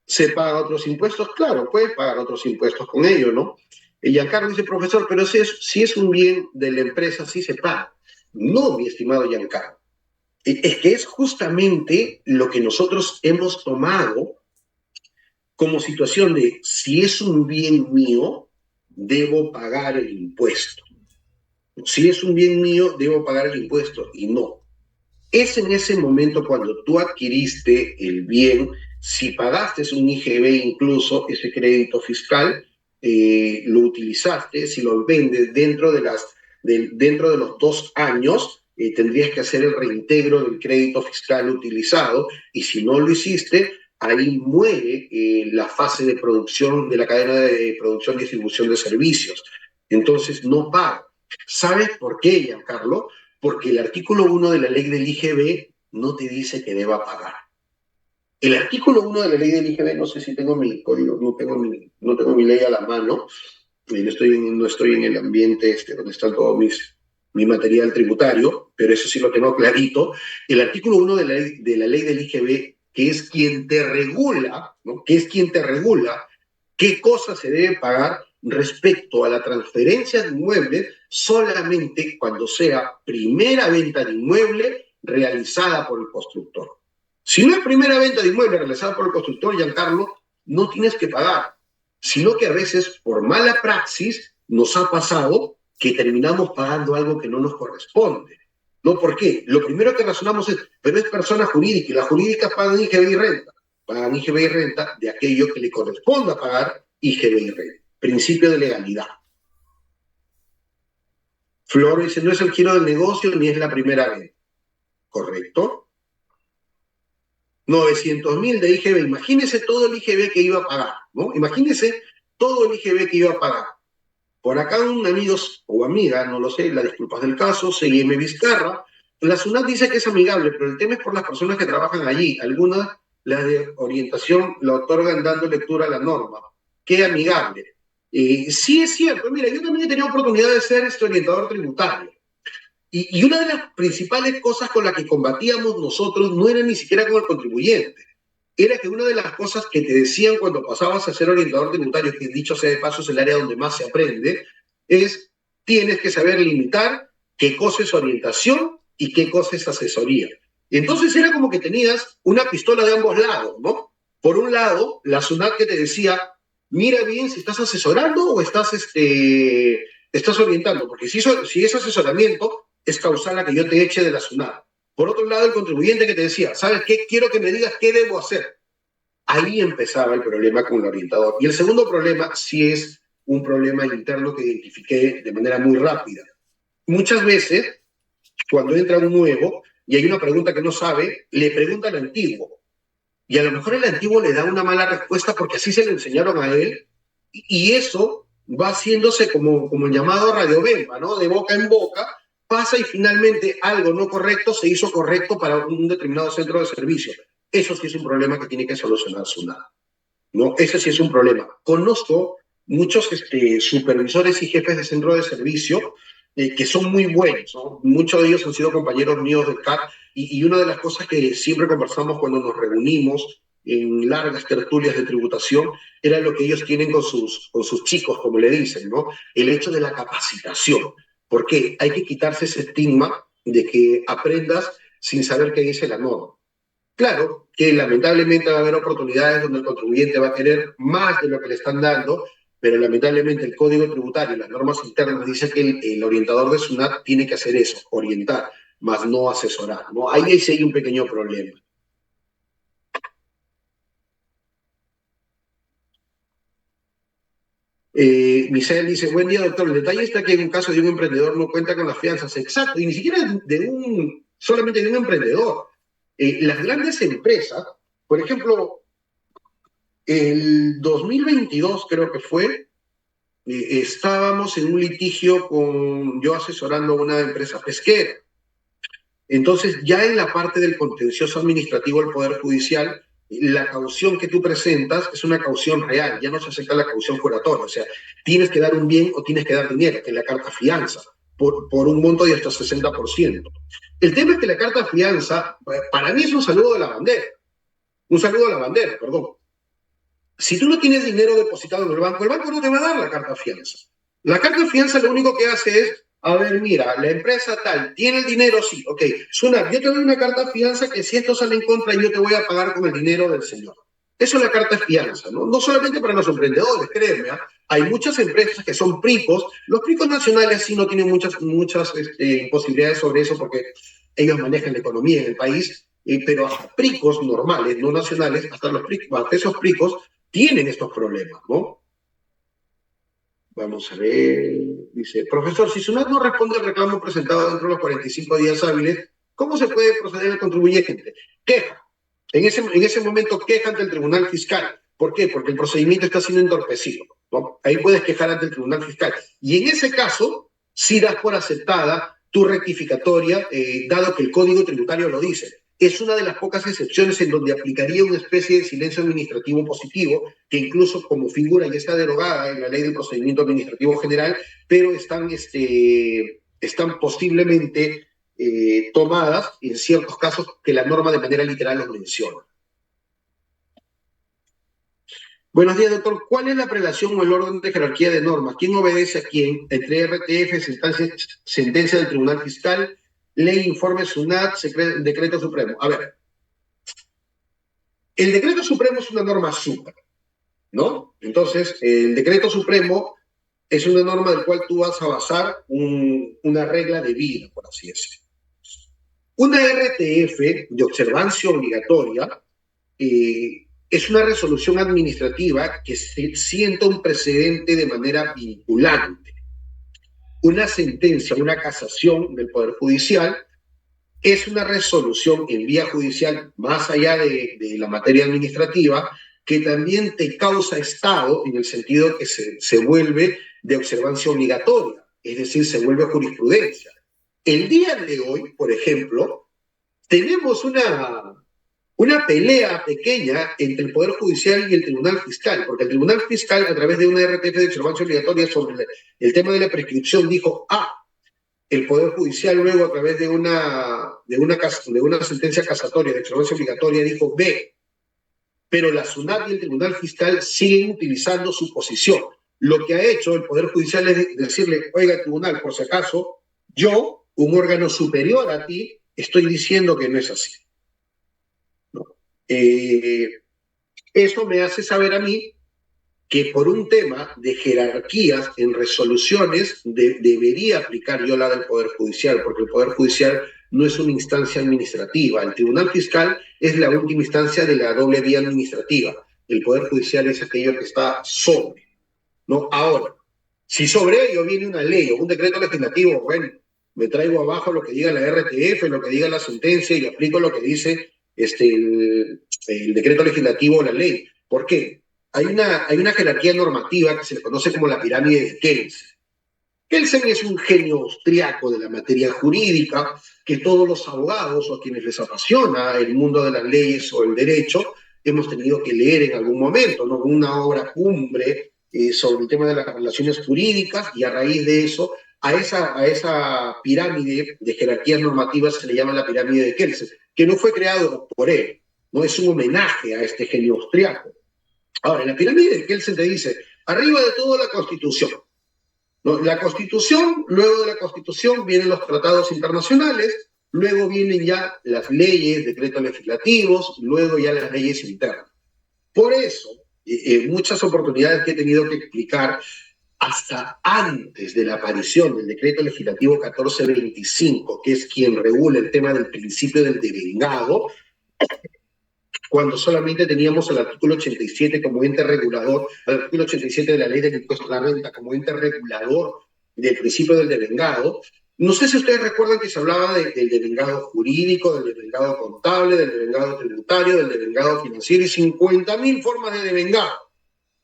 ¿Se paga otros impuestos? Claro, puedes pagar otros impuestos con ello, ¿no? Y Giancarlo dice, profesor, pero si es un bien de la empresa, sí se paga. No, mi estimado Giancarlo. Es que es justamente lo que nosotros hemos tomado como situación de, si es un bien mío, debo pagar el impuesto. Si es un bien mío, debo pagar el impuesto. Y no. Es en ese momento cuando tú adquiriste el bien, si pagaste un IGB incluso, ese crédito fiscal, lo utilizaste, si lo vendes dentro de los 2 años, tendrías que hacer el reintegro del crédito fiscal utilizado, y si no lo hiciste, ahí muere la fase de producción de la cadena de producción y distribución de servicios. Entonces no paga. ¿Sabes por qué, Giancarlo? Porque el artículo 1 de la ley del IGB no te dice que deba pagar. El artículo 1 de la ley del IGB, no sé si tengo mi código, no tengo mi ley a la mano, no estoy en el ambiente donde está todo mi material tributario, pero eso sí lo tengo clarito. El artículo 1 de la ley del IGB, que es quien te regula, ¿no? Que es quien te regula qué cosas se debe pagar respecto a la transferencia de inmuebles solamente cuando sea primera venta de inmueble realizada por el constructor. Si no es primera venta de inmueble realizada por el constructor, Giancarlo, no tienes que pagar, sino que a veces por mala praxis nos ha pasado que terminamos pagando algo que no nos corresponde. ¿No? ¿Por qué? Lo primero que razonamos es, pero es persona jurídica y las jurídicas pagan IGB y renta. Pagan IGB y renta de aquello que le corresponda pagar IGB y renta. Principio de legalidad. Flor dice, no es el giro del negocio ni es la primera vez. ¿Correcto? 900.000 de IGB. Imagínese todo el IGB que iba a pagar, ¿no? Imagínese todo el IGB que iba a pagar. Por acá un amigo o amiga, no lo sé, las disculpas del caso, CIM Vizcarra, la SUNAT dice que es amigable, pero el tema es por las personas que trabajan allí. Algunas, las de orientación, la otorgan dando lectura a la norma. Qué amigable. Sí es cierto, mira, yo también he tenido oportunidad de ser este orientador tributario. Y una de las principales cosas con las que combatíamos nosotros no era ni siquiera con el contribuyente. Era que una de las cosas que te decían cuando pasabas a ser orientador tributario, que dicho sea de paso es el área donde más se aprende, es tienes que saber limitar qué cosa es orientación y qué cosa es asesoría. Entonces era como que tenías una pistola de ambos lados, ¿no? Por un lado, la SUNAT que te decía, mira bien si estás asesorando o estás orientando, porque si es asesoramiento, es causal a que yo te eche de la SUNAT. Por otro lado, el contribuyente que te decía, ¿sabes qué? Quiero que me digas qué debo hacer. Ahí empezaba el problema con el orientador. Y el segundo problema sí es un problema interno que identifiqué de manera muy rápida. Muchas veces, cuando entra un nuevo y hay una pregunta que no sabe, le pregunta al antiguo. Y a lo mejor el antiguo le da una mala respuesta porque así se le enseñaron a él. Y eso va haciéndose como el llamado radiobemba, ¿no? De boca en boca, pasa y finalmente algo no correcto se hizo correcto para un determinado centro de servicio. Eso sí es un problema que tiene que solucionar SUNAT, ¿no? Ese sí es un problema. Conozco muchos supervisores y jefes de centro de servicio que son muy buenos, ¿no? Muchos de ellos han sido compañeros míos del CAT y una de las cosas que siempre conversamos cuando nos reunimos en largas tertulias de tributación era lo que ellos tienen con sus chicos, como le dicen, ¿no? El hecho de la capacitación. Porque hay que quitarse ese estigma de que aprendas sin saber qué dice la norma. Claro que lamentablemente va a haber oportunidades donde el contribuyente va a querer más de lo que le están dando, pero lamentablemente el Código Tributario y las normas internas dicen que el orientador de SUNAT tiene que hacer eso, orientar, más no asesorar, ¿no? Ahí sí hay un pequeño problema. Misael dice, buen día, doctor. El detalle está que en un caso de un emprendedor no cuenta con las fianzas. Exacto, y ni siquiera solamente de un emprendedor. Las grandes empresas, por ejemplo, el 2022 creo que fue, estábamos en un litigio yo asesorando a una empresa pesquera. Entonces, ya en la parte del contencioso administrativo del Poder Judicial, la caución que tú presentas es una caución real, ya no se acepta la caución juratoria, o sea, tienes que dar un bien o tienes que dar dinero, que es la carta fianza, por un monto de hasta 60%. El tema es que la carta fianza, para mí es un saludo de la bandera, un saludo a la bandera, perdón. Si tú no tienes dinero depositado en el banco no te va a dar la carta fianza. La carta fianza lo único que hace es, a ver, mira, la empresa tal, ¿tiene el dinero? Sí, ok. Suena, yo te doy una carta fianza que si esto sale en contra, yo te voy a pagar con el dinero del señor. Eso es la carta fianza, ¿no? No solamente para los emprendedores, créeme, ¿eh? Hay muchas empresas que son pricos. Los pricos nacionales sí no tienen muchas posibilidades sobre eso porque ellos manejan la economía en el país, pero hasta pricos normales, no nacionales, hasta esos pricos tienen estos problemas, ¿no? Vamos a ver, dice, profesor, si SUNAT no responde al reclamo presentado dentro de los 45 días hábiles, ¿cómo se puede proceder al contribuyente? Queja. En ese momento queja ante el Tribunal Fiscal. ¿Por qué? Porque el procedimiento está siendo entorpecido, ¿no? Ahí puedes quejar ante el Tribunal Fiscal. Y en ese caso, sí das por aceptada tu rectificatoria, dado que el Código Tributario lo dice. Es una de las pocas excepciones en donde aplicaría una especie de silencio administrativo positivo, que incluso como figura ya está derogada en la Ley del Procedimiento Administrativo General, pero están posiblemente tomadas en ciertos casos que la norma de manera literal los menciona. Buenos días, doctor. ¿Cuál es la prelación o el orden de jerarquía de normas? ¿Quién obedece a quién? Entre RTF, sentencia del Tribunal Fiscal, ley, informe SUNAT, decreto supremo. A ver, el decreto supremo es una norma super, ¿no? Entonces, el decreto supremo es una norma del cual tú vas a basar una regla de vida, por así decirlo. Una RTF de observancia obligatoria es una resolución administrativa que sienta un precedente de manera vinculante. Una sentencia, una casación del Poder Judicial es una resolución en vía judicial, más allá de la materia administrativa, que también te causa estado en el sentido que se vuelve de observancia obligatoria, es decir, se vuelve jurisprudencia. El día de hoy, por ejemplo, tenemos una pelea pequeña entre el Poder Judicial y el Tribunal Fiscal, porque el Tribunal Fiscal, a través de una RTF de observancia obligatoria sobre el tema de la prescripción, dijo A. El Poder Judicial luego, a través de una sentencia casatoria de observancia obligatoria, dijo B. Pero la SUNAT y el Tribunal Fiscal siguen utilizando su posición. Lo que ha hecho el Poder Judicial es decirle, oiga, tribunal, por si acaso, yo, un órgano superior a ti, estoy diciendo que no es así. ¿No? Eso me hace saber a mí que por un tema de jerarquías en resoluciones debería aplicar yo la del Poder Judicial, porque el Poder Judicial no es una instancia administrativa. El Tribunal Fiscal es la última instancia de la doble vía administrativa. El Poder Judicial es aquello que está sobre, ¿no? Ahora, si sobre ello viene una ley o un decreto legislativo, bueno, me traigo abajo lo que diga la RTF, lo que diga la sentencia y aplico lo que dice el decreto legislativo o la ley. ¿Por qué? Hay una jerarquía normativa que se le conoce como la pirámide de Kelsen. Kelsen es un genio austriaco de la materia jurídica que todos los abogados o a quienes les apasiona el mundo de las leyes o el derecho hemos tenido que leer en algún momento, ¿no? Una obra cumbre sobre el tema de las relaciones jurídicas, y a raíz de eso, a esa pirámide de jerarquías normativas se le llama la pirámide de Kelsen, que no fue creado por él, no es un homenaje a este genio austriaco. Ahora, en la pirámide de Kelsen te dice, arriba de todo la Constitución, ¿no? La Constitución, luego de la Constitución vienen los tratados internacionales, luego vienen ya las leyes, decretos legislativos, luego ya las leyes internas. Por eso, muchas oportunidades que he tenido que explicar, hasta antes de la aparición del decreto legislativo 1425, que es quien regula el tema del principio del devengado, cuando solamente teníamos el artículo 87 como ente regulador, el artículo 87 de la ley del impuesto a la renta como ente regulador del principio del devengado. No sé si ustedes recuerdan que se hablaba del devengado jurídico, del devengado contable, del devengado tributario, del devengado financiero y 50.000 formas de devengado.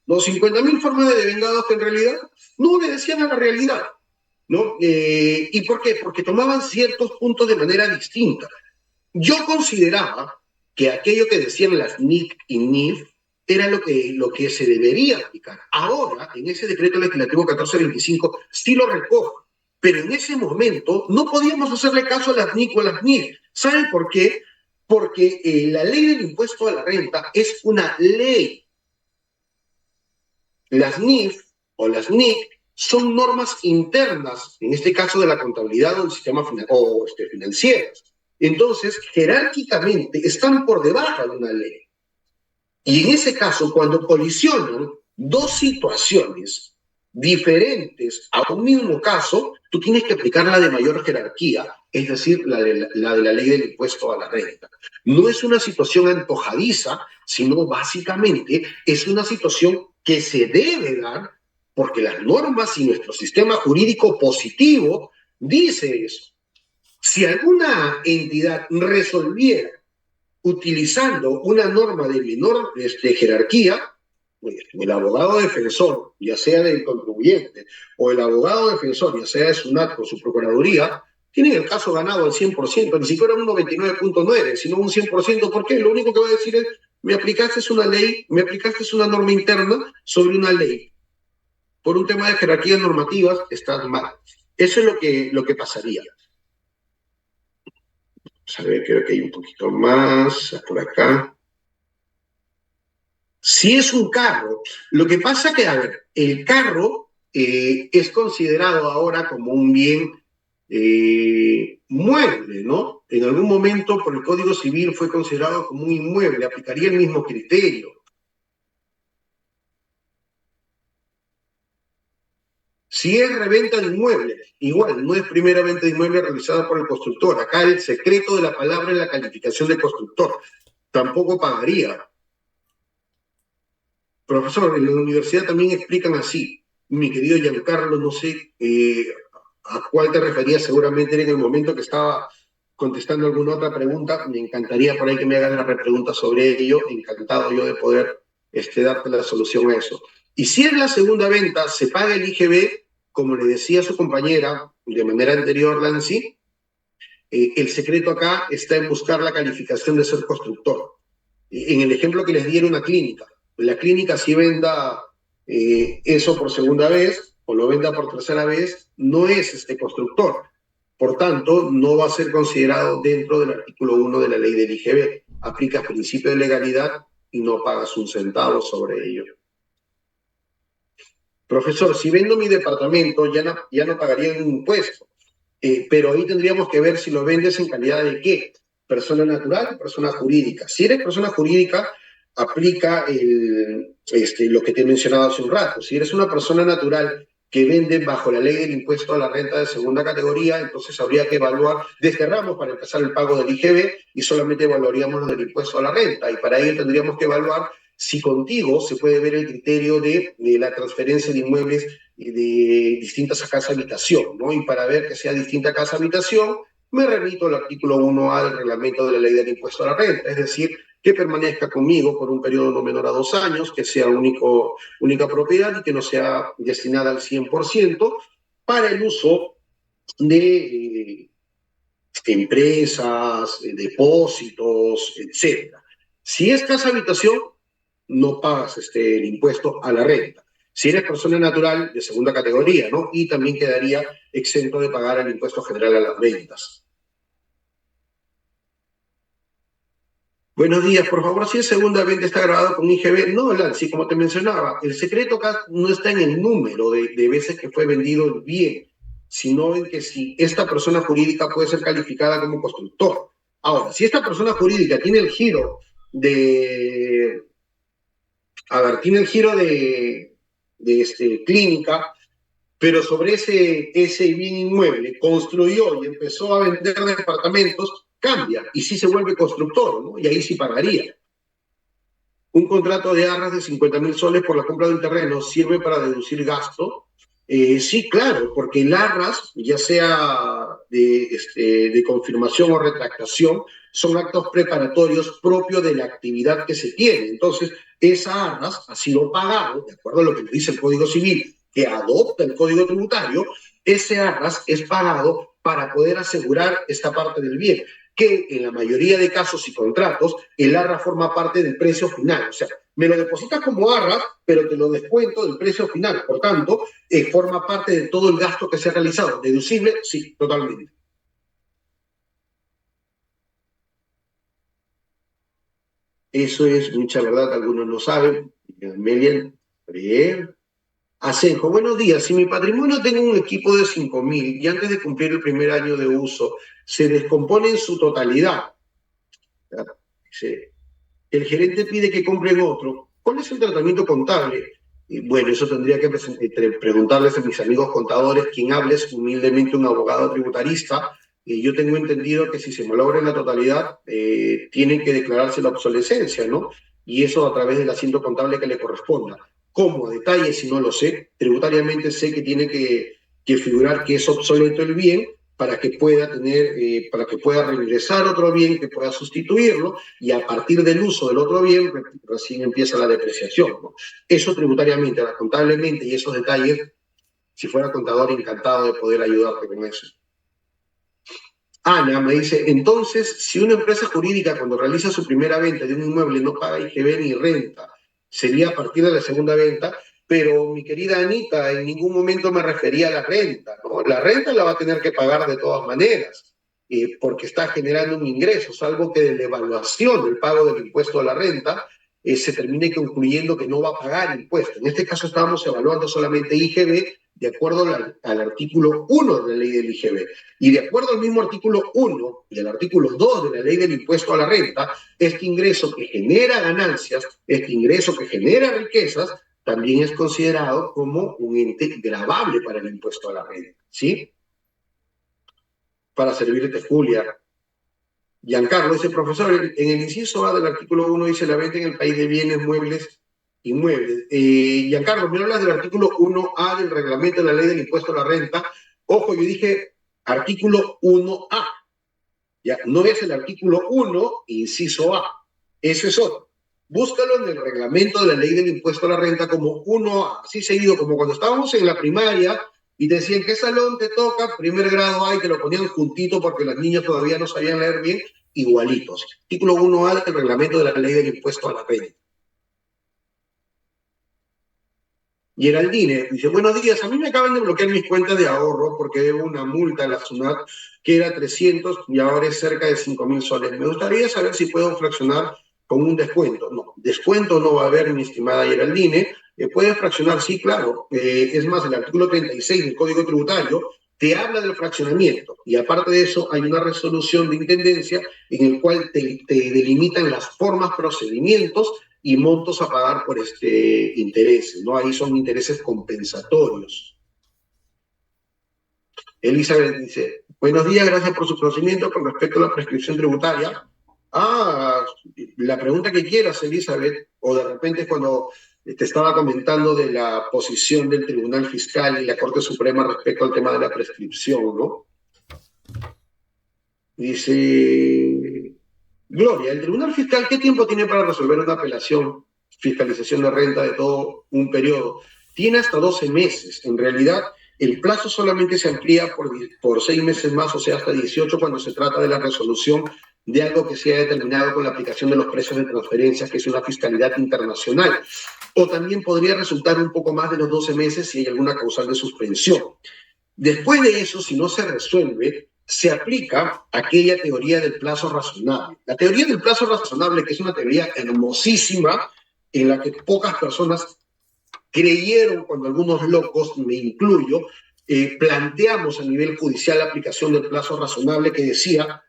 ¿No? 50.000 formas de devengados que en realidad no obedecían a la realidad, ¿no? ¿Y por qué? Porque tomaban ciertos puntos de manera distinta. Yo consideraba que aquello que decían las NIC y NIF era lo que se debería aplicar. Ahora, en ese decreto legislativo 1425, sí lo recojo, pero en ese momento no podíamos hacerle caso a las NIC o a las NIF. ¿Saben por qué? Porque la ley del impuesto a la renta es una ley. Las NIF o las NIC son normas internas, en este caso de la contabilidad o del sistema financieras. Entonces, jerárquicamente, están por debajo de una ley. Y en ese caso, cuando colisionan dos situaciones diferentes a un mismo caso, tú tienes que aplicar la de mayor jerarquía, es decir, la de la ley del impuesto a la renta. No es una situación antojadiza, sino básicamente es una situación que se debe dar porque las normas y nuestro sistema jurídico positivo dice eso. Si alguna entidad resolviera utilizando una norma de menor jerarquía, el abogado defensor, ya sea del contribuyente, o el abogado defensor, ya sea de SUNAT o su procuraduría, tienen el caso ganado al 100%, ni siquiera un 99.9, sino un 100%. ¿Por qué? Lo único que va a decir es, me aplicaste una ley, me aplicaste una norma interna sobre una ley. Por un tema de jerarquías normativas, estás mal. Eso es lo que pasaría. Vamos a ver, creo que hay un poquito más por acá. Si es un carro, lo que pasa que, a ver, el carro es considerado ahora como un bien mueble, ¿no? En algún momento por el Código Civil fue considerado como un inmueble, aplicaría el mismo criterio. Si es reventa de inmueble, igual, no es primera venta de inmueble realizada por el constructor. Acá el secreto de la palabra es la calificación de constructor. Tampoco pagaría. Profesor, en la universidad también explican así. Mi querido Giancarlo, no sé a cuál te referías, seguramente en el momento que estaba contestando alguna otra pregunta. Me encantaría por ahí que me hagas la repregunta sobre ello. Encantado yo de poder darte la solución a eso. Y si es la segunda venta, se paga el IGB, como le decía su compañera de manera anterior, Nancy. El secreto acá está en buscar la calificación de ser constructor. En el ejemplo que les di era una clínica. La clínica si venda eso por segunda vez o lo venda por tercera vez, no es este constructor. Por tanto, no va a ser considerado dentro del artículo 1 de la ley del IGB. Aplicas principio de legalidad y no pagas un centavo sobre ello. Profesor, si vendo mi departamento, ya no pagaría un impuesto. Pero ahí tendríamos que ver si lo vendes en calidad de qué, persona natural o persona jurídica. Si eres persona jurídica, aplica lo que te he mencionado hace un rato. Si eres una persona natural que vende bajo la ley del impuesto a la renta de segunda categoría, entonces habría que evaluar, desterramos para empezar el pago del IGB y solamente evaluaríamos lo del impuesto a la renta. Y para ello tendríamos que evaluar si contigo se puede ver el criterio de la transferencia de inmuebles de distintas a casa habitación, ¿no? Y para ver que sea distinta casa habitación, me remito al artículo 1A del reglamento de la ley del impuesto a la renta, es decir, que permanezca conmigo por un periodo no menor a 2 años, que sea única propiedad y que no sea destinada al 100% para el uso de empresas, depósitos, etcétera. Si es casa habitación, no pagas el impuesto a la renta. Si eres persona natural de segunda categoría, ¿no? Y también quedaría exento de pagar el impuesto general a las rentas. Buenos días, por favor, si es segunda venta está grabado con IGB. No, Lancy, como te mencionaba, el secreto acá no está en el número de veces que fue vendido el bien, sino en que si esta persona jurídica puede ser calificada como constructor. Ahora, si esta persona jurídica tiene el giro tiene el giro de clínica, pero sobre ese bien inmueble construyó y empezó a vender departamentos, cambia y sí se vuelve constructor, ¿no? Y ahí sí pagaría. Un contrato de arras de 50.000 soles por la compra de un terreno sirve para deducir gasto. Sí, claro, porque el arras, ya sea de confirmación o retractación, son actos preparatorios propios de la actividad que se tiene. Entonces, esa arras ha sido pagado, de acuerdo a lo que dice el Código Civil, que adopta el Código Tributario, ese arras es pagado para poder asegurar esta parte del bien, que en la mayoría de casos y contratos, el arras forma parte del precio final. O sea, me lo depositas como arras, pero te lo descuento del precio final. Por tanto, forma parte de todo el gasto que se ha realizado. ¿Deducible? Sí, totalmente. Eso es mucha verdad, algunos no saben. Melian, Asenjo, buenos días. Si mi patrimonio tengo un equipo de 5.000 y antes de cumplir el primer año de uso se descompone en su totalidad, el gerente pide que compren otro, ¿cuál es el tratamiento contable? Y bueno, eso tendría que preguntarles a mis amigos contadores, quien hable es humildemente un abogado tributarista. Yo tengo entendido que si se malogra en la totalidad, tienen que declararse la obsolescencia, ¿no? Y eso a través del asiento contable que le corresponda. ¿Cómo? A detalle, si no lo sé. Tributariamente sé que tiene que figurar que es obsoleto el bien para que pueda para que pueda regresar otro bien que pueda sustituirlo y a partir del uso del otro bien recién empieza la depreciación, ¿no? Eso tributariamente, contablemente y esos detalles, si fuera contador, encantado de poder ayudarte con eso. Ana me dice, entonces, si una empresa jurídica cuando realiza su primera venta de un inmueble no paga IGB ni renta, sería a partir de la segunda venta, pero mi querida Anita, en ningún momento me refería a la renta, ¿no? La renta la va a tener que pagar de todas maneras, porque está generando un ingreso, salvo que de la evaluación del pago del impuesto a la renta se termine concluyendo que no va a pagar impuesto. En este caso estábamos evaluando solamente IGB de acuerdo al artículo 1 de la ley del IGB. Y de acuerdo al mismo artículo 1 y al artículo 2 de la ley del impuesto a la renta, este ingreso que genera ganancias, este ingreso que genera riquezas, también es considerado como un ente gravable para el impuesto a la renta, ¿sí? Para servirte, Julia. Giancarlo dice, profesor, en el inciso A del artículo 1 dice la venta en el país de bienes, muebles, inmuebles. Giancarlo, me hablas del artículo 1A del reglamento de la ley del impuesto a la renta. Ojo, yo dije artículo 1A. Ya, no es el artículo 1, inciso A. Eso es otro. Búscalo en el reglamento de la ley del impuesto a la renta como 1A, así seguido, como cuando estábamos en la primaria y te decían qué salón te toca, primer grado A, y te lo ponían juntito porque las niñas todavía no sabían leer bien, igualitos. Artículo 1A del reglamento de la ley del impuesto a la renta. Geraldine dice, buenos días, a mí me acaban de bloquear mis cuentas de ahorro porque debo una multa a la SUNAT que era 300 y ahora es cerca de 5.000 soles. Me gustaría saber si puedo fraccionar con un descuento. No, descuento no va a haber, mi estimada Geraldine. Puedes fraccionar, sí, claro. Es más, el artículo 36 del Código Tributario te habla del fraccionamiento y aparte de eso hay una resolución de intendencia en el cual te delimitan las formas, procedimientos y montos a pagar por intereses, ¿no? Ahí son intereses compensatorios. Elizabeth dice, buenos días, gracias por su conocimiento con respecto a la prescripción tributaria. Ah, la pregunta que quieras, Elizabeth, o de repente cuando te estaba comentando de la posición del Tribunal Fiscal y la Corte Suprema respecto al tema de la prescripción, ¿no? Dice, Gloria, ¿el Tribunal Fiscal qué tiempo tiene para resolver una apelación, fiscalización de renta de todo un periodo? Tiene hasta 12 meses. En realidad, el plazo solamente se amplía por 6 meses más, o sea, hasta 18 cuando se trata de la resolución de algo que se ha determinado con la aplicación de los precios de transferencia, que es una fiscalidad internacional. O también podría resultar un poco más de los 12 meses si hay alguna causal de suspensión. Después de eso, si no se resuelve, se aplica aquella teoría del plazo razonable. La teoría del plazo razonable, que es una teoría hermosísima, en la que pocas personas creyeron, cuando algunos locos, me incluyo, planteamos a nivel judicial la aplicación del plazo razonable que decía,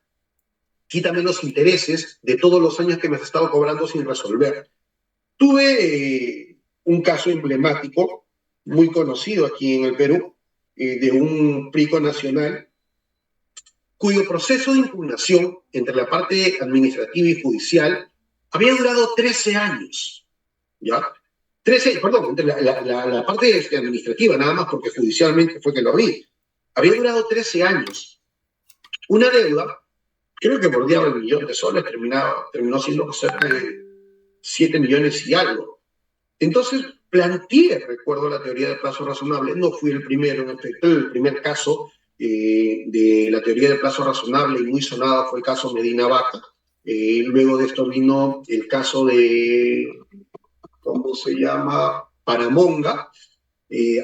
quítame los intereses de todos los años que me has estado cobrando sin resolver. Tuve un caso emblemático, muy conocido aquí en el Perú, de un PRICO nacional cuyo proceso de impugnación entre la parte administrativa y judicial había durado 13 años, ¿ya? 13, perdón, entre la parte administrativa nada más, porque judicialmente fue que lo vi. Había durado 13 años. Una deuda, creo que bordeaba el millón de soles, terminó siendo cerca de 7 millones y algo. Entonces, planteé, recuerdo la teoría de plazo razonable, no fui el primero, en efecto, el primer caso de la teoría de plazo razonable y muy sonado fue el caso Medina Vaca. Luego de esto vino el caso de, ¿cómo se llama? Paramonga.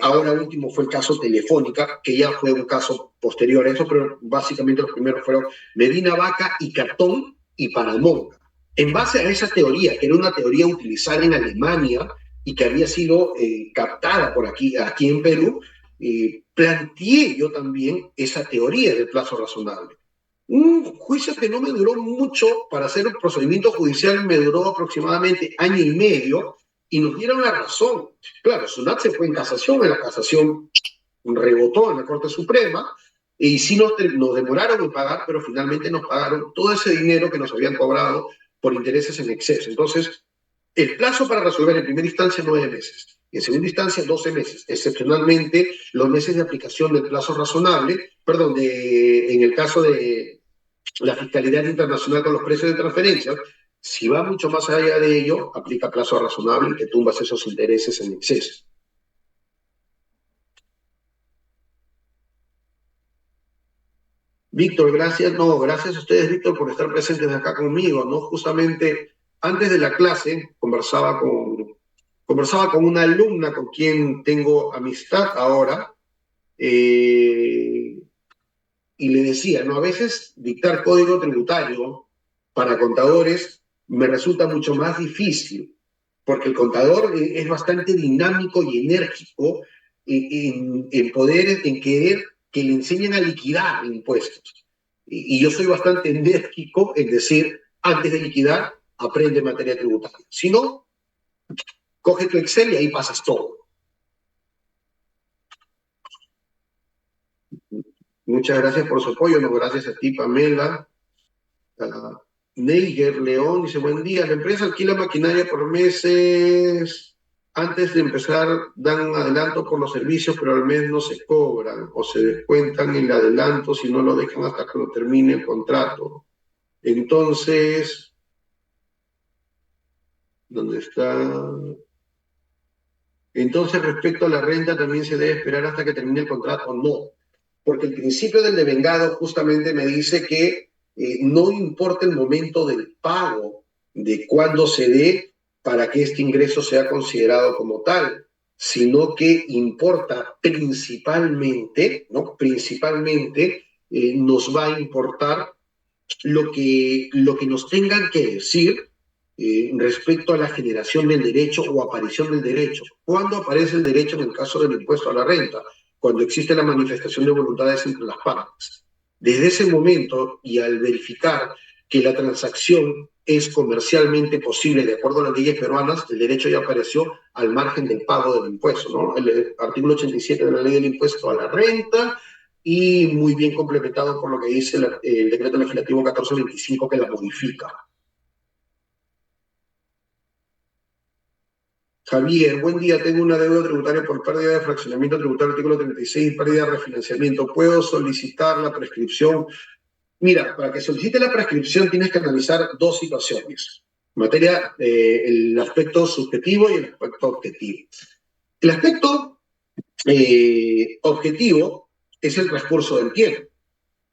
Ahora último fue el caso Telefónica, que ya fue un caso posterior a eso, pero básicamente los primeros fueron Medina Vaca y Catón y Paramonga. En base a esa teoría, que era una teoría utilizada en Alemania y que había sido captada por aquí en Perú, planteé yo también esa teoría del plazo razonable. Un juicio que no me duró mucho para hacer un procedimiento judicial, me duró aproximadamente año y medio y nos dieron la razón. Claro, Sunat se fue en la casación rebotó en la Corte Suprema y sí nos demoraron en pagar, pero finalmente nos pagaron todo ese dinero que nos habían cobrado por intereses en exceso. Entonces, el plazo para resolver en primera instancia 9 meses, en segunda instancia 12 meses, excepcionalmente los meses de aplicación del plazo razonable, perdón, en el caso de la fiscalidad internacional con los precios de transferencias, si va mucho más allá de ello, aplica plazo razonable y que tumbas esos intereses en exceso. Víctor, gracias. No, gracias a ustedes, Víctor, por estar presentes acá conmigo, ¿no? Justamente antes de la clase conversaba con una alumna con quien tengo amistad ahora, eh, y le decía, ¿no? A veces dictar código tributario para contadores me resulta mucho más difícil, porque el contador es bastante dinámico y enérgico en querer que le enseñen a liquidar impuestos. Y yo soy bastante enérgico en decir, antes de liquidar, aprende materia tributaria. Si no, coge tu Excel y ahí pasas todo. Muchas gracias por su apoyo, no gracias a ti, Pamela. Uh, Neiger León dice, buen día, la empresa alquila maquinaria por meses, antes de empezar dan adelanto por los servicios, pero al mes no se cobran o se descuentan el adelanto si no lo dejan hasta que lo termine el contrato. Entonces, ¿dónde está? Entonces, respecto a la renta, también se debe esperar hasta que termine el contrato. No, porque el principio del devengado justamente me dice que no importa el momento del pago, de cuándo se dé para que este ingreso sea considerado como tal, sino que importa principalmente, ¿no? Principalmente nos va a importar lo que nos tengan que decir respecto a la generación del derecho o aparición del derecho. ¿Cuándo aparece el derecho en el caso del impuesto a la renta? Cuando existe la manifestación de voluntades entre las partes. Desde ese momento y al verificar que la transacción es comercialmente posible de acuerdo a las leyes peruanas, el derecho ya apareció al margen del pago del impuesto, ¿no? El artículo 87 de la ley del impuesto a la renta y muy bien complementado por lo que dice el decreto legislativo 1425 que la modifica. Javier, buen día. Tengo una deuda tributaria por pérdida de fraccionamiento tributario, artículo 36, pérdida de refinanciamiento. ¿Puedo solicitar la prescripción? Mira, para que solicite la prescripción tienes que analizar dos situaciones. Materia, el aspecto subjetivo y el aspecto objetivo. El aspecto objetivo es el transcurso del tiempo.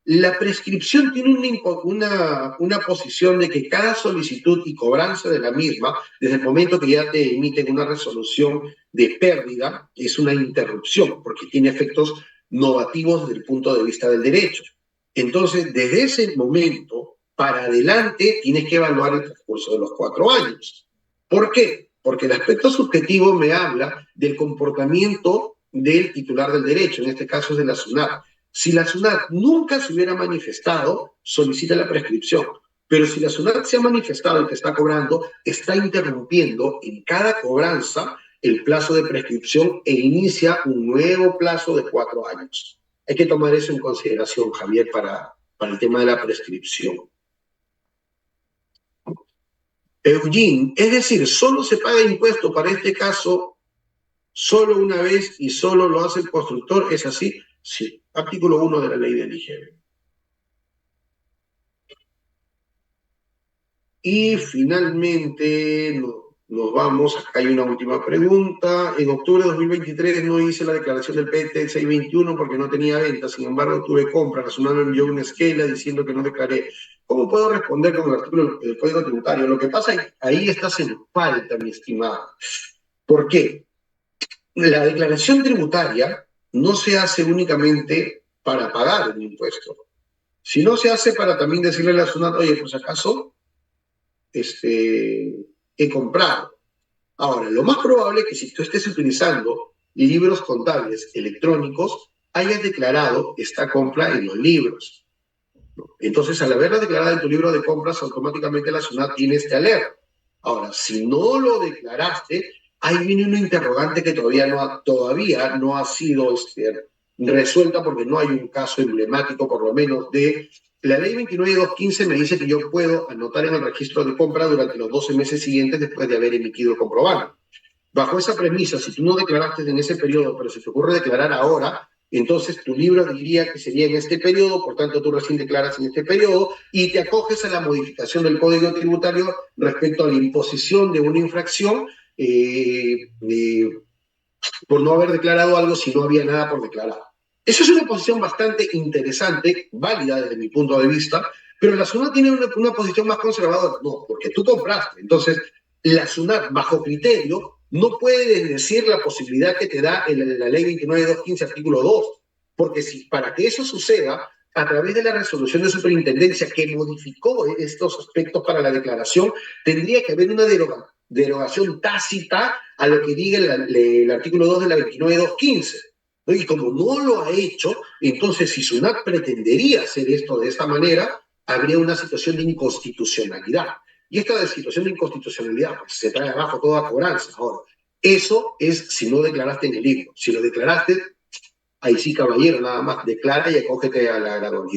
La prescripción tiene una posición de que cada solicitud y cobranza de la misma, desde el momento que ya te emiten una resolución de pérdida, es una interrupción, porque tiene efectos novativos desde el punto de vista del derecho. Entonces, desde ese momento para adelante, tienes que evaluar el transcurso de los 4 años. ¿Por qué? Porque el aspecto subjetivo me habla del comportamiento del titular del derecho, en este caso es de la SUNAT. Si la SUNAT nunca se hubiera manifestado, solicita la prescripción. Pero si la SUNAT se ha manifestado y te está cobrando, está interrumpiendo en cada cobranza el plazo de prescripción e inicia un nuevo plazo de 4 años. Hay que tomar eso en consideración, Javier, para el tema de la prescripción. Eugene, es decir, solo se paga impuesto para este caso solo una vez y solo lo hace el constructor, ¿es así? Sí, artículo 1 de la ley del IGB. Y finalmente nos vamos, acá hay una última pregunta. En octubre de 2023 no hice la declaración del PT 621 porque no tenía venta, sin embargo tuve compra, razonable me envió una esquela diciendo que no declaré. ¿Cómo puedo responder con el artículo del Código Tributario? Lo que pasa es que ahí estás en falta, mi estimado. ¿Por qué? La declaración tributaria no se hace únicamente para pagar un impuesto, sino se hace para también decirle a la SUNAT, oye, pues acaso he comprado. Ahora, lo más probable es que si tú estés utilizando libros contables electrónicos, hayas declarado esta compra en los libros. Entonces, al haberla declarada en tu libro de compras, automáticamente la SUNAT tiene este alerta. Ahora, si no lo declaraste, ahí viene una interrogante que todavía no ha sido resuelta porque no hay un caso emblemático, por lo menos, de... La ley 29.215 me dice que yo puedo anotar en el registro de compra durante los 12 meses siguientes después de haber emitido el comprobante. Bajo esa premisa, si tú no declaraste en ese periodo, pero se te ocurre declarar ahora, entonces tu libro diría que sería en este periodo, por tanto tú recién declaras en este periodo y te acoges a la modificación del Código Tributario respecto a la imposición de una infracción por no haber declarado algo si no había nada por declarar. Esa es una posición bastante interesante, válida desde mi punto de vista, pero la SUNAT tiene una posición más conservadora. No, porque tú compraste. Entonces, la SUNAT, bajo criterio, no puede decir la posibilidad que te da la ley 29.215, artículo 2, porque si para que eso suceda, a través de la resolución de superintendencia que modificó estos aspectos para la declaración, tendría que haber una derogación tácita a lo que diga el artículo 2 de la 29.215. ¿No? Y como no lo ha hecho, entonces si SUNAT pretendería hacer esto de esta manera, habría una situación de inconstitucionalidad. Y esta situación de inconstitucionalidad pues, se trae abajo toda cobranza. Ahora, eso es si no declaraste en el libro. Si lo declaraste, ahí sí, caballero, nada más declara y acógete a la gradualidad.